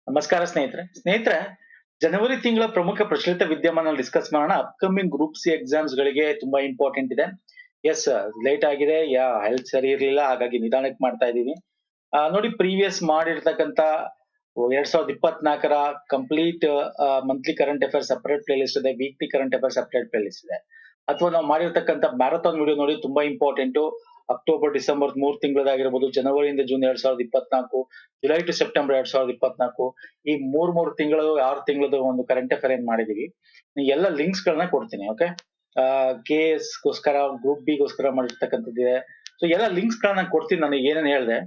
ನಮಸ್ಕಾರ ಸ್ನೇಹಿತರೆ ಜನವರಿ ತಿಂಗಳ ಪ್ರಮುಖ ಪ್ರಚಲಿತ ವಿದ್ಯಮಾನ ಡಿಸ್ಕಸ್ ಮಾಡೋಣ. ಅಪ್ಕಮಿಂಗ್ ಗ್ರೂಪ್ ಸಿ ಎಕ್ಸಾಮ್ಸ್ ಗಳಿಗೆ ತುಂಬಾ ಇಂಪಾರ್ಟೆಂಟ್ ಇದೆ. ಎಸ್, ಲೇಟ್ ಆಗಿದೆ, ಹೆಲ್ತ್ ಸರಿ ಇರ್ಲಿಲ್ಲ, ಹಾಗಾಗಿ ನಿಧಾನಕ್ಕೆ ಮಾಡ್ತಾ ಇದೀನಿ. ನೋಡಿ, ಪ್ರೀವಿಯಸ್ ಮಾಡಿರ್ತಕ್ಕಂತ 2024ರ complete monthly current affairs separate playlist ಇದೆ, weekly current affairs separate playlist ಇದೆ. ಅಥವಾ ನಾವು ಮಾಡಿರ್ತಕ್ಕಂಥ ಮ್ಯಾರಥಾನ್ ವಿಡಿಯೋ ನೋಡಿ, ತುಂಬಾ ಇಂಪಾರ್ಟೆಂಟ್. ಅಕ್ಟೋಬರ್ ಡಿಸೆಂಬರ್ 3 ತಿಂಗಳದಾಗಿರ್ಬೋದು, ಜನವರಿಯಿಂದ ಜೂನ್ 2024, ಜುಲೈ ಟು ಸೆಪ್ಟೆಂಬರ್ 2024, ಈ ಮೂರ್ ತಿಂಗಳು 6 ತಿಂಗಳದ ಒಂದು ಕರೆಂಟ್ ಅಫೇರ್ ಏನ್ ಮಾಡಿದೀವಿ, ಎಲ್ಲ ಲಿಂಕ್ಸ್ ಗಳನ್ನ ಕೊಡ್ತೀನಿ. ಓಕೆ, ಕೆ ಎಸ್ ಗೋಸ್ಕರ, ಗ್ರೂಪ್ ಬಿ ಗೋಸ್ಕರ ಮಾಡಿರ್ತಕ್ಕಂಥದ್ದಿದೆ. ಸೊ ಎಲ್ಲ ಲಿಂಕ್ಸ್ ಗಳನ್ನ ಕೊಡ್ತೀನಿ. ನನಗೆ ಏನೇನು ಹೇಳಿದೆ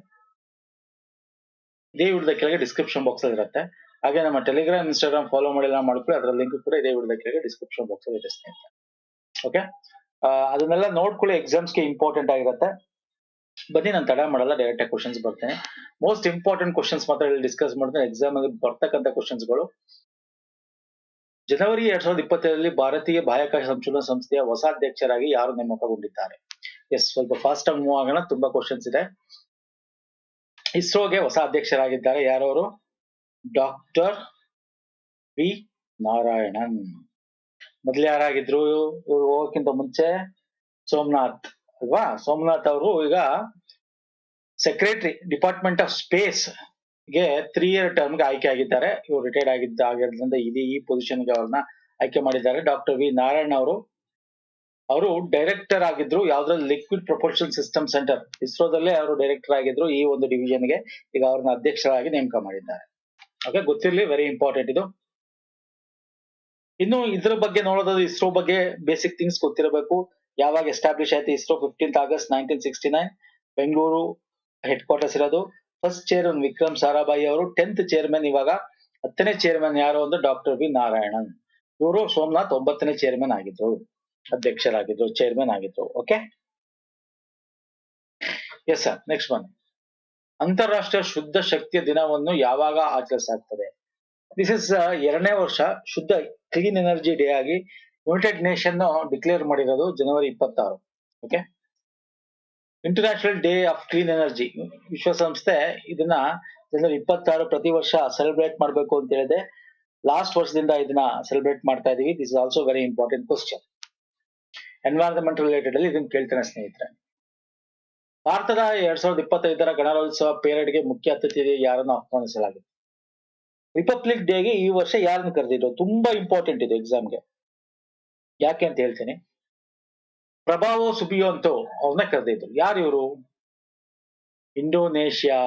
ಇದೇ ವಿಡಿಯೋದ ಕೆಳಗೆ ಡಿಸ್ಕ್ರಿಪ್ಷನ್ ಬಾಕ್ಸ್ ಅಲ್ಲಿ ಇರುತ್ತೆ. ಹಾಗೆ ನಮ್ಮ ಟೆಲಿಗ್ರಾಮ್, ಇನ್ಸ್ಟಾಗ್ರಾಮ್ ಫಾಲೋ ಮಾಡಿಲ್ಲ ಮಾಡ್ಕೊಳ್ಳಿ, ಅದರ ಲಿಂಕ್ ಕೂಡ ಇದೇ ವಿಡಿಯೋದ ಕೆಳಗೆ ಡಿಸ್ಕ್ರಿಪ್ಷನ್ ಬಾಕ್ಸ್ ಅಲ್ಲಿ ಇದೆ ಸ್ನೇಹಿತರೆ. ಓಕೆ, ಅದನ್ನೆಲ್ಲ ನೋಡ್ಕೊಳ್ಳಿ, ಎಕ್ಸಾಮ್ಸ್ಗೆ ಇಂಪಾರ್ಟೆಂಟ್ ಆಗಿರುತ್ತೆ. ಬನ್ನಿ, ನಾನು ತಡ ಮಾಡಲ್ಲ, ಡೈರೆಕ್ಟ್ ಆಗಿ ಕ್ವಶನ್ಸ್ ಬರ್ತೇನೆ. ಮೋಸ್ಟ್ ಇಂಪಾರ್ಟೆಂಟ್ ಕ್ವಶನ್ಸ್ ಮಾತ್ರ ಇಲ್ಲಿ ಡಿಸ್ಕಸ್ ಮಾಡ್ತೇನೆ. ಎಕ್ಸಾಮ್ ಅಲ್ಲಿ ಬರ್ತಕ್ಕಂಥ ಕ್ವಶನ್ಸ್ಗಳು. ಜನವರಿ 2025ರಲ್ಲಿ ಭಾರತೀಯ ಬಾಹ್ಯಾಕಾಶ ಸಂಶೋಧನಾ ಸಂಸ್ಥೆಯ ಹೊಸ ಅಧ್ಯಕ್ಷರಾಗಿ ಯಾರು ನೇಮಕಗೊಂಡಿದ್ದಾರೆ? ಎಸ್, ಸ್ವಲ್ಪ ಫಾಸ್ಟ್ ಆಗಿ ಮೂವ್ ಆಗೋಣ, ತುಂಬಾ ಕ್ವಶನ್ಸ್ ಇದೆ. ಇಸ್ರೋಗೆ ಹೊಸ ಅಧ್ಯಕ್ಷರಾಗಿದ್ದಾರೆ. ಯಾರವರು? Doctor V Narayanan. ಮೊದಲು ಯಾರಾಗಿದ್ರು? ಇವ್ರು ಹೋಗೋಕ್ಕಿಂತ ಮುಂಚೆ ಸೋಮನಾಥ್ ಅಲ್ವಾ? ಸೋಮನಾಥ್ ಅವರು ಈಗ ಸೆಕ್ರೆಟರಿ, ಡಿಪಾರ್ಟ್ಮೆಂಟ್ ಆಫ್ ಸ್ಪೇಸ್ ಗೆ 3 ಇಯರ್ ಟರ್ಮ್ಗೆ ಆಯ್ಕೆ ಆಗಿದ್ದಾರೆ. ಇವರು ರಿಟೈರ್ಡ್ ಆಗಿದ್ದರಿಂದ ಈ ಪೊಸಿಷನ್ಗೆ ಅವ್ರನ್ನ ಆಯ್ಕೆ ಮಾಡಿದ್ದಾರೆ. ಡಾಕ್ಟರ್ ವಿ ನಾರಾಯಣ್ ಅವರು ಡೈರೆಕ್ಟರ್ ಆಗಿದ್ರು. ಯಾವ್ದ್ರಲ್ಲಿ? ಲಿಕ್ವಿಡ್ ಪ್ರೊಪಲ್ಷನ್ ಸಿಸ್ಟಮ್ ಸೆಂಟರ್, ಇಸ್ರೋದಲ್ಲೇ ಅವರು ಡೈರೆಕ್ಟರ್ ಆಗಿದ್ರು. ಈ ಒಂದು ಡಿವಿಷನ್ಗೆ ಈಗ ಅವ್ರನ್ನ ಅಧ್ಯಕ್ಷರಾಗಿ ನೇಮಕ ಮಾಡಿದ್ದಾರೆ. ಓಕೆ, ಗೊತ್ತಿರ್ಲಿ, ವೆರಿ ಇಂಪಾರ್ಟೆಂಟ್ ಇದು. ಇನ್ನು ಇದ್ರ ಬಗ್ಗೆ ನೋಡೋದಾದ್ರೆ, ಇಸ್ರೋ ಬಗ್ಗೆ ಬೇಸಿಕ್ ಥಿಂಗ್ಸ್ ಗೊತ್ತಿರಬೇಕು. ಯಾವಾಗ ಎಸ್ಟಾಬ್ಲಿಷ್ ಆಯ್ತು ISRO? 15th August 1969, Bengaluru head quarters ಇರೋದು. ಫಸ್ಟ್ ಚೇರ್ಮನ್ ವಿಕ್ರಮ್ ಸಾರಾಭಾಯಿ ಅವರು, 10th ಚೇರ್ಮನ್. ಇವಾಗ 10ನೇ ಚೇರ್ಮನ್ ಯಾರು ಅಂದ್ರೆ ಡಾಕ್ಟರ್ ವಿ ನಾರಾಯಣನ್. ಇವರು ಸೋಮನಾಥ್ 9ನೇ ಚೇರ್ಮನ್ ಆಗಿದ್ರು, ಅಧ್ಯಕ್ಷರಾಗಿದ್ರು, ಚೇರ್ಮನ್ ಆಗಿದ್ರು. Okay, yes sir. Next one, ಅಂತಾರಾಷ್ಟ್ರೀಯ ಶುದ್ಧ ಶಕ್ತಿಯ ದಿನವನ್ನು ಯಾವಾಗ ಆಚರಿಸಲಾಗ್ತದೆ? ದಿಸ್ ಇಸ್ 2ನೇ ವರ್ಷ ಶುದ್ಧ ಕ್ಲೀನ್ ಎನರ್ಜಿ ಡೇ ಆಗಿ ಯುನೈಟೆಡ್ ನೇಷನ್ ಡಿಕ್ಲೇರ್ ಮಾಡಿರೋದು ಜನವರಿ 26. Okay, international day of clean energy. ವಿಶ್ವಸಂಸ್ಥೆ ಇದನ್ನ ಜನವರಿ 26 ಪ್ರತಿ ವರ್ಷ ಸೆಲೆಬ್ರೇಟ್ ಮಾಡಬೇಕು ಅಂತ ಹೇಳಿದೆ. ಲಾಸ್ಟ್ ವರ್ಷದಿಂದ ಇದನ್ನ ಸೆಲೆಬ್ರೇಟ್ ಮಾಡ್ತಾ ಇದೀವಿ. This is also very important question. Environment related ಅಲ್ಲಿ ಇದನ್ನ ಕೇಳ್ತೇನೆ ಸ್ನೇಹಿತರೆ. ಭಾರತದ 2025ರ ಗಣರಾಜ್ಯೋತ್ಸವ ಪೇರೇಡ್ಗೆ ಮುಖ್ಯ ಅತಿಥಿ ಯಾರನ್ನು ಆಹ್ವಾನಿಸಲಾಗಿದೆ? ರಿಪಬ್ಲಿಕ್ ಡೇಗೆ ಈ ವರ್ಷ ಯಾರನ್ನು ಕರೆದಿದ್ರು? ತುಂಬಾ ಇಂಪಾರ್ಟೆಂಟ್ ಇದು ಎಕ್ಸಾಮ್ಗೆ. ಯಾಕೆ ಅಂತ ಹೇಳ್ತೀನಿ. ಪ್ರಭಾವೋ ಸುಬಿಯೊಂತೋ ಅವ್ರನ್ನ ಕರೆದಿದ್ರು. ಯಾರು ಇವರು? Indonesia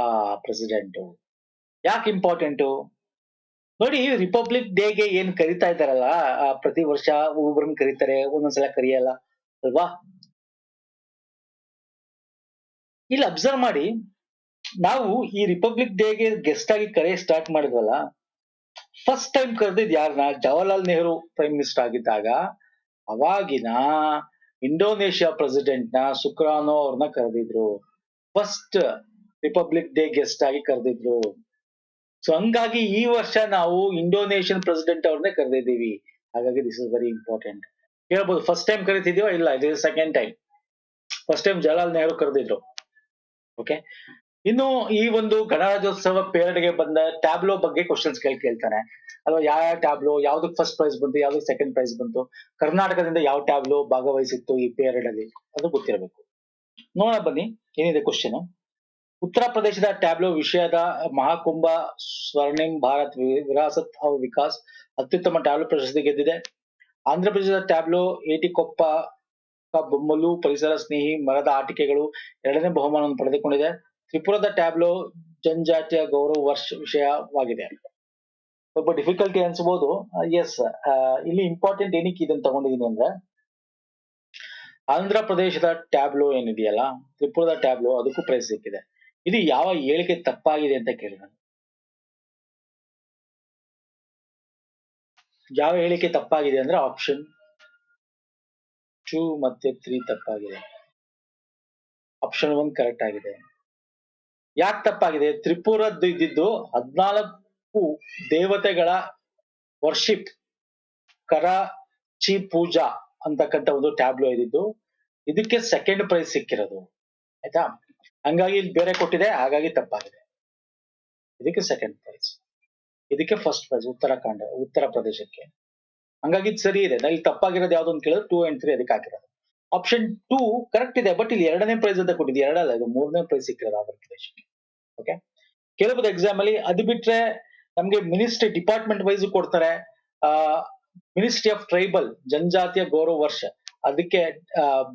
president. ಯಾಕೆ ಇಂಪಾರ್ಟೆಂಟು ನೋಡಿ, ರಿಪಬ್ಲಿಕ್ ಡೇಗೆ ಏನ್ ಕರಿತಾ ಇದ್ದಾರಲ್ಲ, ಪ್ರತಿ ವರ್ಷ ಒಬ್ಬೊಬ್ಬರನ್ನ ಕರೀತಾರೆ, ಒಂದೊಂದ್ಸಲ ಕರಿಯಲ್ಲ ಅಲ್ವಾ? ಇಲ್ಲಿ ಅಬ್ಸರ್ವ್ ಮಾಡಿ, ನಾವು ಈ ರಿಪಬ್ಲಿಕ್ ಡೇಗೆ ಗೆಸ್ಟ್ ಆಗಿ ಕರೆ ಸ್ಟಾರ್ಟ್ ಮಾಡಿದ್ವಲ್ಲ, ಫಸ್ಟ್ ಟೈಮ್ ಕರೆದಿದ್ ಯಾರನ್ನ? ಜವಾಹರ್ಲಾಲ್ ನೆಹರು ಪ್ರೈಮ್ ಮಿನಿಸ್ಟರ್ ಆಗಿದ್ದಾಗ ಅವಾಗಿನ ಇಂಡೋನೇಷ್ಯಾ ಪ್ರೆಸಿಡೆಂಟ್ ನ ಸುಕ್ರಾನೋ ಅವ್ರನ್ನ ಕರೆದಿದ್ರು. ಫಸ್ಟ್ ರಿಪಬ್ಲಿಕ್ ಡೇ ಗೆಸ್ಟ್ ಆಗಿ ಕರೆದಿದ್ರು. ಸೊ ಹಂಗಾಗಿ ಈ ವರ್ಷ ನಾವು ಇಂಡೋನೇಷಿಯನ್ ಪ್ರೆಸಿಡೆಂಟ್ ಅವ್ರನ್ನೇ ಕರೆದಿದ್ದೀವಿ. ಹಾಗಾಗಿ ದಿಸ್ ಇಸ್ ವೆರಿ ಇಂಪಾರ್ಟೆಂಟ್. ಹೇಳ್ಬೋದು, ಫಸ್ಟ್ ಟೈಮ್ ಕರಿತಿದೀವ? ಇಲ್ಲ, ಇದು second time. First time Jawaharlal Nehru ಕರೆದಿದ್ರು. ಓಕೆ, ಇನ್ನು ಈ ಒಂದು ಗಣರಾಜ್ಯೋತ್ಸವ ಪೇರೇಡ್ಗೆ ಬಂದ ಟ್ಯಾಬ್ಲೋ ಬಗ್ಗೆ ಕ್ವಶನ್ಸ್ ಕೇಳ್ತಾನೆ ಅಲ್ವಾ? ಯಾವ ಟ್ಯಾಬ್ಲೋ, ಯಾವ್ದಕ್ ಫಸ್ಟ್ ಪ್ರೈಸ್ ಬಂತು, ಯಾವ್ದಕ್ ಸೆಕೆಂಡ್ ಪ್ರೈಸ್ ಬಂತು, ಕರ್ನಾಟಕದಿಂದ ಯಾವ ಟ್ಯಾಬ್ಲೋ ಭಾಗವಹಿಸಿತ್ತು ಈ ಪೇರೇಡ್ ಅಲ್ಲಿ, ಅದು ಗೊತ್ತಿರಬೇಕು. ನೋಡ ಬನ್ನಿ ಏನಿದೆ ಕ್ವಶನ್. ಉತ್ತರ ಪ್ರದೇಶದ ಟ್ಯಾಬ್ಲೋ ವಿಷಯದ ಮಹಾಕುಂಭ ಸ್ವರ್ಣಿಮ್ ಭಾರತ್ ವಿರಾಸತ್ ಔರ್ ವಿಕಾಸ್ ಅತ್ಯುತ್ತಮ ಟ್ಯಾಬ್ಲೋ ಪ್ರಶಸ್ತಿ ಗೆದ್ದಿದೆ. ಆಂಧ್ರ ಪ್ರದೇಶದ ಟ್ಯಾಬ್ಲೋ ಏಟಿಕೊಪ್ಪ ಬೊಮ್ಮಲು ಪರಿಸರ ಸ್ನೇಹಿ ಮರದ ಆಟಿಕೆಗಳು 2ನೇ ಬಹುಮಾನವನ್ನು ಪಡೆದುಕೊಂಡಿದೆ. ತ್ರಿಪುರದ ಟ್ಯಾಬ್ಲೋ ಜನಜಾತಿಯ ಗೌರವ ವಿಷಯವಾಗಿದೆ. ಸ್ವಲ್ಪ ಡಿಫಿಕಲ್ಟಿ ಅನ್ಸಬಹುದು. ಎಸ್, ಇಲ್ಲಿ ಇಂಪಾರ್ಟೆಂಟ್ ಏನಕ್ಕೆ ಇದನ್ನು ತಗೊಂಡಿದೀನಿ ಅಂದ್ರೆ, ಆಂಧ್ರ ಪ್ರದೇಶದ ಟ್ಯಾಬ್ಲೋ ಏನಿದೆಯಲ್ಲ, ತ್ರಿಪುರದ ಟ್ಯಾಬ್ಲೋ, ಅದಕ್ಕೂ ಪ್ರೈಸ್ ಸಿಕ್ಕಿದೆ. ಇದು ಯಾವ ಹೇಳಿಕೆ ತಪ್ಪಾಗಿದೆ ಅಂತ ಕೇಳಿದ. ಯಾವ ಹೇಳಿಕೆ ತಪ್ಪಾಗಿದೆ ಅಂದ್ರೆ ಆಪ್ಷನ್ 2 ಮತ್ತೆ 3 ತಪ್ಪಾಗಿದೆ. ಆಪ್ಷನ್ 1 ಕರೆಕ್ಟ್ ಆಗಿದೆ. ಯಾಕೆ ತಪ್ಪಾಗಿದೆ? ತ್ರಿಪುರದ್ದು ಇದ್ದಿದ್ದು 14 ದೇವತೆಗಳ ವರ್ಷಿಪ್, ಕರಾಚಿ ಪೂಜಾ ಅಂತಕ್ಕಂಥ ಒಂದು ಟ್ಯಾಬ್ಲೋ ಇದ್ದಿದ್ದು. ಇದಕ್ಕೆ ಸೆಕೆಂಡ್ ಪ್ರೈಸ್ ಸಿಕ್ಕಿರೋದು. ಆಯ್ತಾ? ಹಂಗಾಗಿ ಇಲ್ಲಿ ಬೇರೆ ಕೊಟ್ಟಿದೆ, ಹಾಗಾಗಿ ತಪ್ಪಾಗಿದೆ. ಇದಕ್ಕೆ ಸೆಕೆಂಡ್ ಪ್ರೈಸ್. ಇದಕ್ಕೆ ಫಸ್ಟ್ ಪ್ರೈಸ್ ಉತ್ತರ ಪ್ರದೇಶಕ್ಕೆ. ಹಂಗಾಗಿ ಇದು ಸರಿ ಇದೆ. ಇಲ್ಲಿ ತಪ್ಪಾಗಿರೋದು ಯಾವ್ದು ಅಂತ ಕೇಳಿದ್ರೆ 2 and 3 ಅದಕ್ಕೆ ಹಾಕಿರೋದು. ಆಪ್ಷನ್ 2 ಕರೆಕ್ಟ್ ಇದೆ, ಬಟ್ ಇಲ್ಲಿ 2ನೇ ಪ್ರೈಸ್ ಅಂತ ಕೊಟ್ಟಿದ್ದು, ಎರಡಲ್ಲ ಇದು 3ನೇ ಪ್ರೈಸ್ ಸಿಕ್ಕಿರೋದು ಆಂಧ್ರ ಪ್ರದೇಶಕ್ಕೆ. ಓಕೆ, ಕೇಳಬಹುದು ಎಕ್ಸಾಮ್ ಅಲ್ಲಿ. ಅದು ಬಿಟ್ರೆ ನಮ್ಗೆ ಮಿನಿಸ್ಟ್ರಿ ಡಿಪಾರ್ಟ್ಮೆಂಟ್ ವೈಸ್ ಕೊಡ್ತಾರೆ. ಆ ಮಿನಿಸ್ಟ್ರಿ ಆಫ್ ಟ್ರೈಬಲ್ ಜನಜಾತಿಯ ಗೌರವ ವರ್ಷ, ಅದಕ್ಕೆ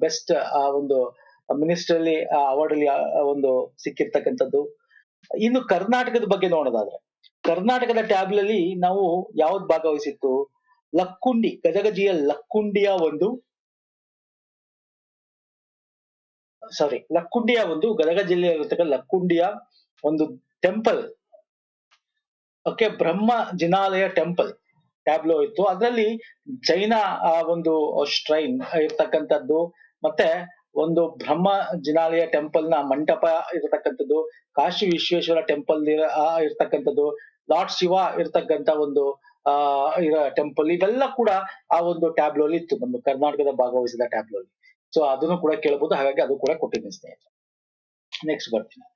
ಬೆಸ್ಟ್ ಒಂದು ಮಿನಿಸ್ಟ್ರಿ ಅವಾರ್ಡ್ ಅಲ್ಲಿ ಒಂದು ಸಿಕ್ಕಿರ್ತಕ್ಕಂಥದ್ದು. ಇನ್ನು ಕರ್ನಾಟಕದ ಬಗ್ಗೆ ನೋಡೋದಾದ್ರೆ, ಕರ್ನಾಟಕದ ಟ್ಯಾಬ್ಲಲ್ಲಿ ನಾವು ಯಾವ್ದು ಭಾಗವಹಿಸಿತ್ತು? ಲಕ್ಕುಂಡಿ, ಗದಗ ಜಿಲ್ಲೆಯ ಲಕ್ಕುಂಡಿಯ ಒಂದು ಗದಗ ಜಿಲ್ಲೆಯಲ್ಲಿರ್ತಕ್ಕಂಥ ಲಕ್ಕುಂಡಿಯ ಒಂದು ಟೆಂಪಲ್, ಓಕೆ, ಬ್ರಹ್ಮ ಜಿನಾಲಯ ಟೆಂಪಲ್ ಟ್ಯಾಬ್ಲೋ ಇತ್ತು. ಅದರಲ್ಲಿ ಜೈನ ಒಂದು ಶ್ರೈನ್ ಇರ್ತಕ್ಕಂಥದ್ದು, ಮತ್ತೆ ಒಂದು ಬ್ರಹ್ಮ ಜಿನಾಲಯ ಟೆಂಪಲ್ ನ ಮಂಟಪ ಇರತಕ್ಕಂಥದ್ದು, ಕಾಶಿ ವಿಶ್ವೇಶ್ವರ ಟೆಂಪಲ್ ಇರ್ತಕ್ಕಂಥದ್ದು, ಲಾರ್ಡ್ ಶಿವ ಇರ್ತಕ್ಕಂಥ ಒಂದು ಟೆಂಪಲ್, ಇವೆಲ್ಲ ಕೂಡ ಆ ಒಂದು ಟ್ಯಾಬ್ಲೋ ಅಲ್ಲಿ ಇತ್ತು, ನಮ್ಮ ಕರ್ನಾಟಕದ ಭಾಗವಹಿಸಿದ ಟ್ಯಾಬ್ಲೋ ಅಲ್ಲಿ. ಸೊ ಅದನ್ನು ಕೂಡ ಕೇಳಬಹುದು, ಹಾಗಾಗಿ ಅದು ಕೂಡ ಕೊಟ್ಟಿದ್ದೀನಿ ಸ್ನೇಹಿತರೆ. ನೆಕ್ಸ್ಟ್ ಬರ್ತೀನಿ.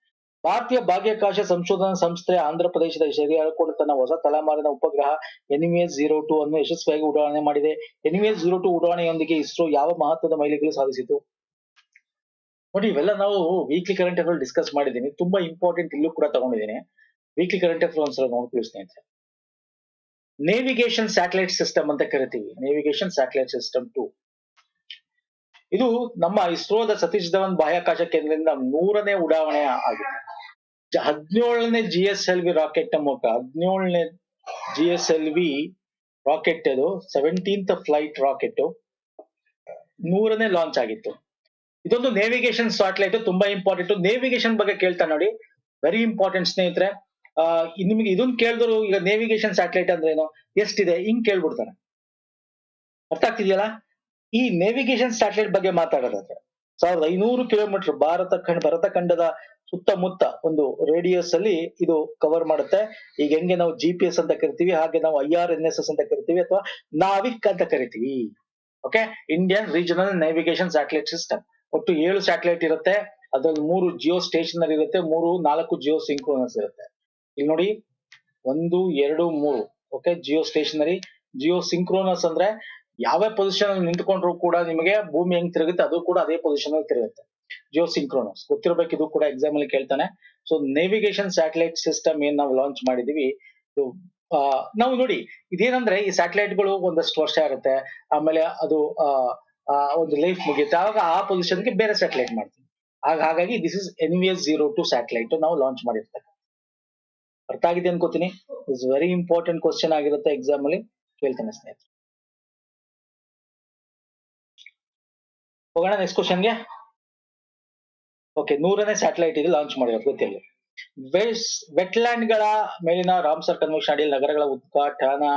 ಭಾರತೀಯ ಬಾಹ್ಯಾಕಾಶ ಸಂಶೋಧನಾ ಸಂಸ್ಥೆ ಆಂಧ್ರ ಪ್ರದೇಶದ ಶ್ರೀಹರಿಕೋಟ ತನ್ನ ಹೊಸ ತಲೆಮಾರಿನ ಉಪಗ್ರಹ NVS-02 ಅನ್ನು ಯಶಸ್ವಿಯಾಗಿ ಉಡಾವಣೆ ಮಾಡಿದೆ. NVS-02 ಉಡಾವಣೆಯೊಂದಿಗೆ ಇಸ್ರೋ ಯಾವ ಮಹತ್ವದ ಮೈಲಿಗಲ್ಲು ಸಾಧಿಸಿತು? ನೋಡಿ, ಇವೆಲ್ಲ ನಾವು ವೀಕ್ಲಿ ಕರೆಂಟ್ ಅಫೇರ್ ಡಿಸ್ಕಸ್ ಮಾಡಿದ್ದೀನಿ, ತುಂಬಾ ಇಂಪಾರ್ಟೆಂಟ್ ಇಲ್ಲೂ ಕೂಡ ತಗೊಂಡಿದ್ದೀನಿ. ವೀಕ್ಲಿ ಕರೆಂಟ್ ಅಫೇರ್ ಒಂದ್ಸಲ ನೋಡ್ತೀವಿ ಸ್ನೇಹಿತರೆ. ನೇವಿಗೇಷನ್ ಸ್ಯಾಟಲೈಟ್ ಸಿಸ್ಟಮ್ ಅಂತ ಕರಿತೀವಿ, ನೇವಿಗೇಷನ್ ಸ್ಯಾಟಲೈಟ್ ಸಿಸ್ಟಮ್ 2. ಇದು ನಮ್ಮ ಇಸ್ರೋದ ಸತೀಶ್ ಧವನ್ ಬಾಹ್ಯಾಕಾಶ ಕೇಂದ್ರದಿಂದ 100ನೇ ಉಡಾವಣೆ ಆಗಿದೆ. 17ನೇ GSLV ರಾಕೆಟ್ ಮೂಲಕ, 17ನೇ GSLV ರಾಕೆಟ್, ಅದು 17th ಫ್ಲೈಟ್ ರಾಕೆಟ್ 100ನೇ ಲಾಂಚ್ ಆಗಿತ್ತು. ಇದೊಂದು ನೇವಿಗೇಷನ್ ಸ್ಯಾಟಲೈಟ್, ತುಂಬಾ ಇಂಪಾರ್ಟೆಂಟ್. ನೇವಿಗೇಷನ್ ಬಗ್ಗೆ ಕೇಳ್ತಾ ನೋಡಿ, ವೆರಿ ಇಂಪಾರ್ಟೆಂಟ್ ಸ್ನೇಹಿತರೆ. ನಿಮ್ಗೆ ಇದನ್ನ ಕೇಳಿದ್ರು, ಈಗ ನೇವಿಗೇಷನ್ ಸ್ಯಾಟಲೈಟ್ ಅಂದ್ರೆ ಏನು, ಎಷ್ಟಿದೆ, ಹಿಂಗ್ ಕೇಳ್ಬಿಡ್ತಾರೆ. ಅರ್ಥ ಆಗ್ತಿದೆಯಲ್ಲ? ಈ ನೇವಿಗೇಷನ್ ಸ್ಯಾಟಲೈಟ್ ಬಗ್ಗೆ ಮಾತಾಡೋದಾದ್ರೆ 1500 ಕಿಲೋಮೀಟರ್ ಭರತ ಖಂಡದ ಸುತ್ತಮುತ್ತ ಒಂದು ರೇಡಿಯಸ್ ಅಲ್ಲಿ ಇದು ಕವರ್ ಮಾಡುತ್ತೆ. ಈಗ ಹೆಂಗೆ ನಾವು GPS ಅಂತ ಕರಿತೀವಿ, ಹಾಗೆ ನಾವು IRNSS ಅಂತ ಕರಿತೀವಿ, ಅಥವಾ ನಾವಿಕ್ ಅಂತ ಕರಿತೀವಿ. Okay, Indian regional navigation satellite system. ಒಟ್ಟು 7 ಸ್ಯಾಟಲೈಟ್ ಇರುತ್ತೆ. ಅದ್ರಲ್ಲಿ 3 ಜಿಯೋ ಸ್ಟೇಷನರಿ ಇರುತ್ತೆ, 4 ಜಿಯೋ ಸಿಂಕ್ರೋನಸ್ ಇರುತ್ತೆ. ಇಲ್ಲಿ ನೋಡಿ, 1, 2, 3. Okay, geo stationary. Geo synchronous ಅಂದ್ರೆ ಯಾವ ಪೊಸಿಷನ್ ಅಲ್ಲಿ ನಿಂತ್ಕೊಂಡ್ರು ಕೂಡ ನಿಮಗೆ ಭೂಮಿ ಹೆಂಗ್ ತಿರುಗುತ್ತೆ, ಅದು ಕೂಡ ಅದೇ ಪೊಸಿಷನ್ ಅಲ್ಲಿ ತಿರುಗುತ್ತೆ. ಜಿಯೋ ಸಿಂಕ್ರೋನಸ್ ಗೊತ್ತಿರಬೇಕು, ಇದು ಕೂಡ ಎಕ್ಸಾಮ್ ಅಲ್ಲಿ ಕೇಳ್ತಾನೆ. ಸೊ ನೇವಿಗೇಷನ್ ಸ್ಯಾಟಲೈಟ್ ಸಿಸ್ಟಮ್ ಏನ್ ನಾವು ಲಾಂಚ್ ಮಾಡಿದೀವಿ, ಇದು ನಾವು ನೋಡಿ, ಇದೇನಂದ್ರೆ ಈ ಸ್ಯಾಟಲೈಟ್ ಗಳು ಒಂದಷ್ಟು ವರ್ಷ ಇರುತ್ತೆ, ಆಮೇಲೆ ಅದು ಒಂದು ಲೈಫ್ ಮುಗಿಯುತ್ತೆ, ಆವಾಗ ಆ ಪೊಸಿಷನ್ಗೆ ಬೇರೆ ಸ್ಯಾಟಲೈಟ್ ಮಾಡ್ತೀವಿ. ಹಾಗಾಗಿ ದಿಸ್ ಇಸ್ NVS-02 ಸ್ಯಾಟಲೈಟ್ ನಾವು ಲಾಂಚ್ ಮಾಡಿರ್ತಕ್ಕ. ಅರ್ಥ ಆಗಿದೆ ಅನ್ಕೋತೀನಿ. ಇಟ್ಸ್ ವೆರಿ ಇಂಪಾರ್ಟೆಂಟ್ ಕ್ವಶನ್ ಆಗಿರುತ್ತೆ, ಎಕ್ಸಾಮ್ ಅಲ್ಲಿ ಕೇಳ್ತಾನೆ ಸ್ನೇಹಿತರೆ. ಹೋಗೋಣ ನೆಕ್ಸ್ಟ್ ಕ್ವಶನ್ಗೆ. ಓಕೆ, 100ನೇ ಸ್ಯಾಟಲೈಟ್ ಇದು ಲಾಂಚ್ ಮಾಡಿರೋದು ಗೊತ್ತಿಲ್ಲ. ವೆಟ್ಲ್ಯಾಂಡ್ ಗಳ ಮೇಲಿನ ರಾಮ್ಸರ್ ಕನ್ವೆನ್ಷನ್ ಅಡಿಯಲ್ಲಿ ನಗರಗಳ ಉದ್ಘಾಟನಾ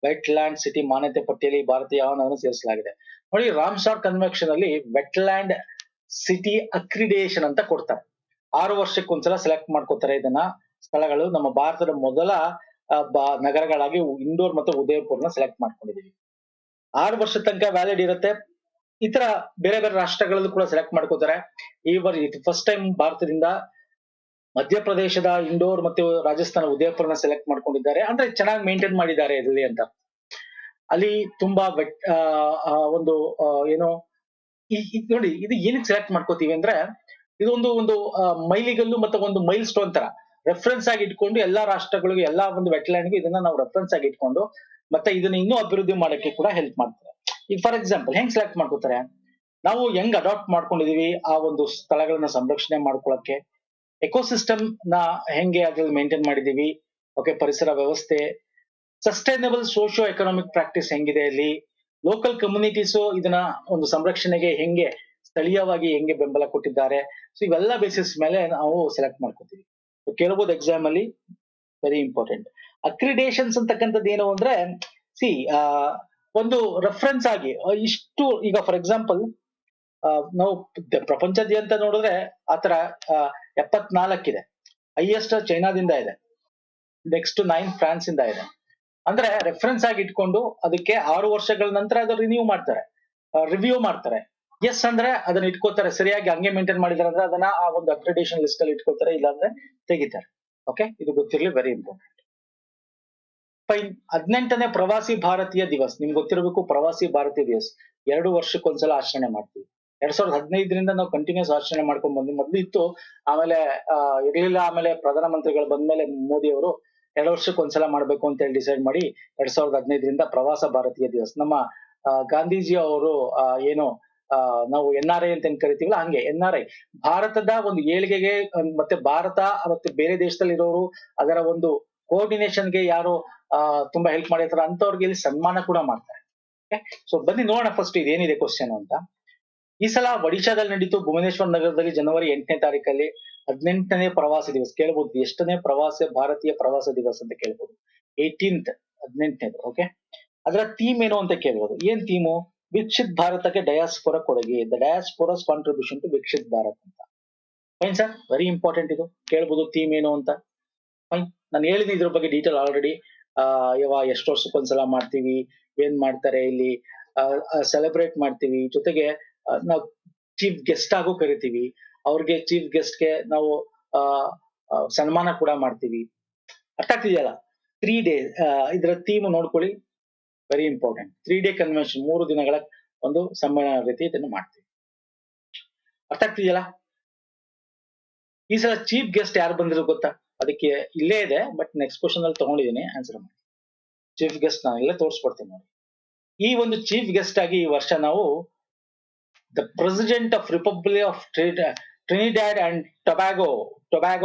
ವೆಟ್ಲ್ಯಾಂಡ್ ಸಿಟಿ ಮಾನ್ಯತೆ ಪಟ್ಟಿಯಲ್ಲಿ ಭಾರತೀಯ ಆಹ್ವಾನವನ್ನು ಸೇರಿಸಲಾಗಿದೆ. ನೋಡಿ, ರಾಮ್ಸರ್ ಕನ್ವೆನ್ಷನ್ ಅಲ್ಲಿ ವೆಟ್ಲ್ಯಾಂಡ್ ಸಿಟಿ ಅಕ್ರಿಡೇಷನ್ ಅಂತ ಕೊಡ್ತಾರೆ. 6 ವರ್ಷಕ್ಕೊಂದ್ಸಲ ಸೆಲೆಕ್ಟ್ ಮಾಡ್ಕೋತಾರೆ ಇದನ್ನ. ಸ್ಥಳಗಳು ನಮ್ಮ ಭಾರತದ ಮೊದಲ ನಗರಗಳಾಗಿ ಇಂದೋರ್ ಮತ್ತು ಉದಯಪುರ್ನ ಸೆಲೆಕ್ಟ್ ಮಾಡ್ಕೊಂಡಿದೀವಿ. 6 ವರ್ಷ ತನಕ ವ್ಯಾಲಿಡ್ ಇರುತ್ತೆ. ಈ ತರ ಬೇರೆ ಬೇರೆ ರಾಷ್ಟ್ರಗಳಲ್ಲೂ ಕೂಡ ಸೆಲೆಕ್ಟ್ ಮಾಡ್ಕೋತಾರೆ. ಈ ಫಸ್ಟ್ ಟೈಮ್ ಭಾರತದಿಂದ ಮಧ್ಯಪ್ರದೇಶದ ಇಂಡೋರ್ ಮತ್ತು ರಾಜಸ್ಥಾನ ಉದಯಪುರನ ಸೆಲೆಕ್ಟ್ ಮಾಡ್ಕೊಂಡಿದ್ದಾರೆ. ಅಂದ್ರೆ ಚೆನ್ನಾಗಿ ಮೇಂಟೈನ್ ಮಾಡಿದ್ದಾರೆ ಇಲ್ಲಿ ಅಂತ. ಅಲ್ಲಿ ತುಂಬಾ ಒಂದು ಏನೋ ನೋಡಿ, ಇದು ಏನಕ್ಕೆ ಸೆಲೆಕ್ಟ್ ಮಾಡ್ಕೋತೀವಿ ಅಂದ್ರೆ, ಇದೊಂದು ಒಂದು ಮೈಲಿಗಲ್ಲು ಮತ್ತೆ ಒಂದು ಮೈಲ್ ಸ್ಟೋನ್ ತರ ರೆಫರೆನ್ಸ್ ಆಗಿ ಇಟ್ಕೊಂಡು ಎಲ್ಲಾ ರಾಷ್ಟ್ರಗಳಿಗೂ, ಎಲ್ಲಾ ಒಂದು ವೆಟ್ಲ್ಯಾಂಡ್ಗೂ ಇದನ್ನ ನಾವು ರೆಫರೆನ್ಸ್ ಆಗಿ ಇಟ್ಕೊಂಡು ಮತ್ತೆ ಇದನ್ನ ಇನ್ನೂ ಅಭಿವೃದ್ಧಿ ಮಾಡಕ್ಕೆ ಕೂಡ ಹೆಲ್ಪ್ ಮಾಡ್ತಾರೆ. ಈಗ ಫಾರ್ ಎಕ್ಸಾಂಪಲ್ ಹೆಂಗ್ ಸೆಲೆಕ್ಟ್ ಮಾಡ್ಕೋತಾರೆ, ನಾವು ಹೆಂಗ್ ಅಡಾಪ್ಟ್ ಮಾಡ್ಕೊಂಡಿದೀವಿ ಆ ಒಂದು ಸ್ಥಳಗಳನ್ನ ಸಂರಕ್ಷಣೆ ಮಾಡ್ಕೊಳಕ್ಕೆ, ಎಕೋಸಿಸ್ಟಮ್ ನ ಹೆಂಗೆ ಅದ್ರಲ್ಲಿ ಮೇಂಟೈನ್ ಮಾಡಿದೀವಿ, ಓಕೆ, ಪರಿಸರ ವ್ಯವಸ್ಥೆ, ಸಸ್ಟೈನಬಲ್ ಸೋಶಿಯೋ ಎಕನಾಮಿಕ್ ಪ್ರಾಕ್ಟೀಸ್ ಹೆಂಗಿದೆ ಅಲ್ಲಿ, ಲೋಕಲ್ ಕಮ್ಯುನಿಟೀಸು ಇದನ್ನ ಒಂದು ಸಂರಕ್ಷಣೆಗೆ ಹೆಂಗೆ ಸ್ಥಳೀಯವಾಗಿ ಹೆಂಗೆ ಬೆಂಬಲ ಕೊಟ್ಟಿದ್ದಾರೆ. ಸೊ ಇವೆಲ್ಲ ಬೇಸಿಸ್ ಮೇಲೆ ನಾವು ಸೆಲೆಕ್ಟ್ ಮಾಡ್ಕೋತೀವಿ. ಕೇಳಬಹುದು ಎಕ್ಸಾಮ್ ಅಲ್ಲಿ, ವೆರಿ ಇಂಪಾರ್ಟೆಂಟ್. ಅಕ್ರಿಡೇಷನ್ಸ್ ಅಂತಕ್ಕಂಥದ್ದು ಏನು ಅಂದ್ರೆ, ಒಂದು ರೆಫರೆನ್ಸ್ ಆಗಿ ಇಷ್ಟು, ಈಗ ಫಾರ್ ಎಕ್ಸಾಂಪಲ್ ನಾವು ಪ್ರಪಂಚದಾದ್ಯಂತ ನೋಡಿದ್ರೆ ಆತರ 74 ಇದೆ. ಹೈಯೆಸ್ಟ್ ಚೈನಾದಿಂದ ಇದೆ, ನೆಕ್ಸ್ಟ್ 9 ಫ್ರಾನ್ಸ್ ಇಂದ ಇದೆ. ಅಂದ್ರೆ ರೆಫರೆನ್ಸ್ ಆಗಿ ಇಟ್ಕೊಂಡು ಅದಕ್ಕೆ 6 ವರ್ಷಗಳ ನಂತರ ಅದು ರಿವ್ಯೂ ಮಾಡ್ತಾರೆ. ಎಸ್ ಅಂದ್ರೆ ಅದನ್ನ ಇಟ್ಕೋತಾರೆ, ಸರಿಯಾಗಿ ಹಂಗೆ ಮೇಂಟೈನ್ ಮಾಡಿದಾರೆ ಅಂದ್ರೆ ಅದನ್ನ ಆ ಒಂದು ಅಕ್ರಿಡೇಷನ್ ಲಿಸ್ಟ್ ಅಲ್ಲಿ ಇಟ್ಕೋತಾರೆ, ಇಲ್ಲಾಂದ್ರೆ ತೆಗಿತಾರೆ. ಓಕೆ, ಇದು ಗೊತ್ತಿರಲಿ, ವೆರಿ ಇಂಪಾರ್ಟೆಂಟ್. ಫೈನ್. 18ನೇ ಪ್ರವಾಸಿ ಭಾರತೀಯ ದಿವಸ್ ನಿಮ್ಗೆ ಗೊತ್ತಿರಬೇಕು. ಪ್ರವಾಸಿ ಭಾರತೀಯ ದಿವಸ್ 2 ವರ್ಷಕ್ಕೊಂದ್ಸಲ ಆಚರಣೆ ಮಾಡ್ತೀವಿ. 2015ರಿಂದ ನಾವು ಕಂಟಿನ್ಯೂಸ್ ಆಚರಣೆ ಮಾಡ್ಕೊಂಡ್ ಬಂದ್ವಿ. ಮೊದ್ಲು ಇತ್ತು, ಆಮೇಲೆ ಇರ್ಲಿಲ್ಲ. ಆಮೇಲೆ ಪ್ರಧಾನಮಂತ್ರಿಗಳು ಬಂದ್ಮೇಲೆ ಮೋದಿ ಅವರು 2 ವರ್ಷಕ್ಕೊಂದ್ಸಲ ಮಾಡ್ಬೇಕು ಅಂತ ಹೇಳಿ ಡಿಸೈಡ್ ಮಾಡಿ 2015ರಿಂದ ಪ್ರವಾಸ ಭಾರತೀಯ ದಿವಸ್. ನಮ್ಮ ಗಾಂಧೀಜಿ ಅವರು ಏನು ನಾವು NRI ಅಂತ ಏನ್ ಕರಿತೀವಲ್ಲ, ಹಂಗೆ NRI ಭಾರತದ ಒಂದು ಏಳಿಗೆಗೆ ಮತ್ತೆ ಭಾರತ ಮತ್ತೆ ಬೇರೆ ದೇಶದಲ್ಲಿ ಇರೋರು ಅದರ ಒಂದು ಕೋಆರ್ಡಿನೇಷನ್ಗೆ ಯಾರು ತುಂಬಾ ಹೆಲ್ಪ್ ಮಾಡಿರ್ತಾರೆ ಅಂತವ್ರಿಗೆ ಇಲ್ಲಿ ಸನ್ಮಾನ ಕೂಡ ಮಾಡ್ತಾರೆ. ಸೊ ಬನ್ನಿ ನೋಡೋಣ ಫಸ್ಟ್ ಇದೇನಿದೆ ಕ್ವಶನ್ ಅಂತ. ಈ ಸಲ ಒಡಿಶಾದಲ್ಲಿ ನಡೀತು, ಭುವನೇಶ್ವರ್ ನಗರದಲ್ಲಿ ಜನವರಿ 8ನೇ ತಾರೀಕಲ್ಲಿ 18ನೇ ಪ್ರವಾಸ ದಿವಸ. ಕೇಳ್ಬೋದು ಎಷ್ಟನೇ ಭಾರತೀಯ ಪ್ರವಾಸ ದಿವಸ ಅಂತ ಕೇಳ್ಬೋದು. 18th 18ನೇದು. ಓಕೆ, ಅದರ ಥೀಮ್ ಏನು ಅಂತ ಕೇಳ್ಬೋದು. ಏನ್ ಥೀಮು? ವಿಕಸಿತ್ ಭಾರತಕ್ಕೆ ಡಯಾಸ್ಪೋರಾ ಕೊಡುಗೆ, the diaspora's contribution to Viksit Bharat ಅಂತ. ಫೈನ್ ಸರ್, ವೆರಿ ಇಂಪಾರ್ಟೆಂಟ್ ಇದು. ಕೇಳ್ಬೋದು ಥೀಮ್ ಏನು ಅಂತ. ಫೈನ್, ನಾನು ಹೇಳಿದ್ದೀನಿ ಇದ್ರ ಬಗ್ಗೆ ಡೀಟೇಲ್ ಆಲ್ರೆಡಿ. ಎಷ್ಟು ವರ್ಷಕ್ಕೊಂದ್ಸಲ ಮಾಡ್ತೀವಿ, ಏನ್ ಮಾಡ್ತಾರೆ ಇಲ್ಲಿ, ಸೆಲೆಬ್ರೇಟ್ ಮಾಡ್ತೀವಿ, ಜೊತೆಗೆ ನಾವು ಚೀಫ್ ಗೆಸ್ಟ್ ಆಗು ಕರಿತೀವಿ. ಅವ್ರಿಗೆ ಚೀಫ್ ಗೆಸ್ಟ್ಗೆ ನಾವು ಸನ್ಮಾನ ಕೂಡ ಮಾಡ್ತೀವಿ. ಅರ್ಥ ಆಗ್ತಿದೆಯಲ್ಲ? 3 days ಇದರ ಥೀಮ್ ನೋಡ್ಕೊಳ್ಳಿ, ವೆರಿ ಇಂಪಾರ್ಟೆಂಟ್. 3 day ಕನ್ವೆನ್ಷನ್, 3 ದಿನಗಳ ಒಂದು ಸಮ್ಮೇಳನ ರೀತಿ ಇದನ್ನು ಮಾಡ್ತೀವಿ. ಅರ್ಥ ಆಗ್ತಿದೆಯಲ್ಲ? ಈ ಸಲ ಚೀಫ್ ಗೆಸ್ಟ್ ಯಾರು ಬಂದಿರೋ ಗೊತ್ತಾ? ಅದಕ್ಕೆ ಇಲ್ಲೇ ಇದೆ, ಬಟ್ ನೆಕ್ಸ್ಟ್ ಕ್ವಶನ್ ಅಲ್ಲಿ ತಗೊಂಡಿದ್ದೀನಿ, ಆನ್ಸರ್ ಮಾಡಿ. ಚೀಫ್ ಗೆಸ್ಟ್ ನಾನು ಇಲ್ಲೇ ತೋರಿಸ್ಕೊಡ್ತೀನಿ ನೋಡಿ. ಈ ಒಂದು ಚೀಫ್ ಗೆಸ್ಟ್ ಆಗಿ ಈ ವರ್ಷ ನಾವು the president of Republic of Trinidad and Tobago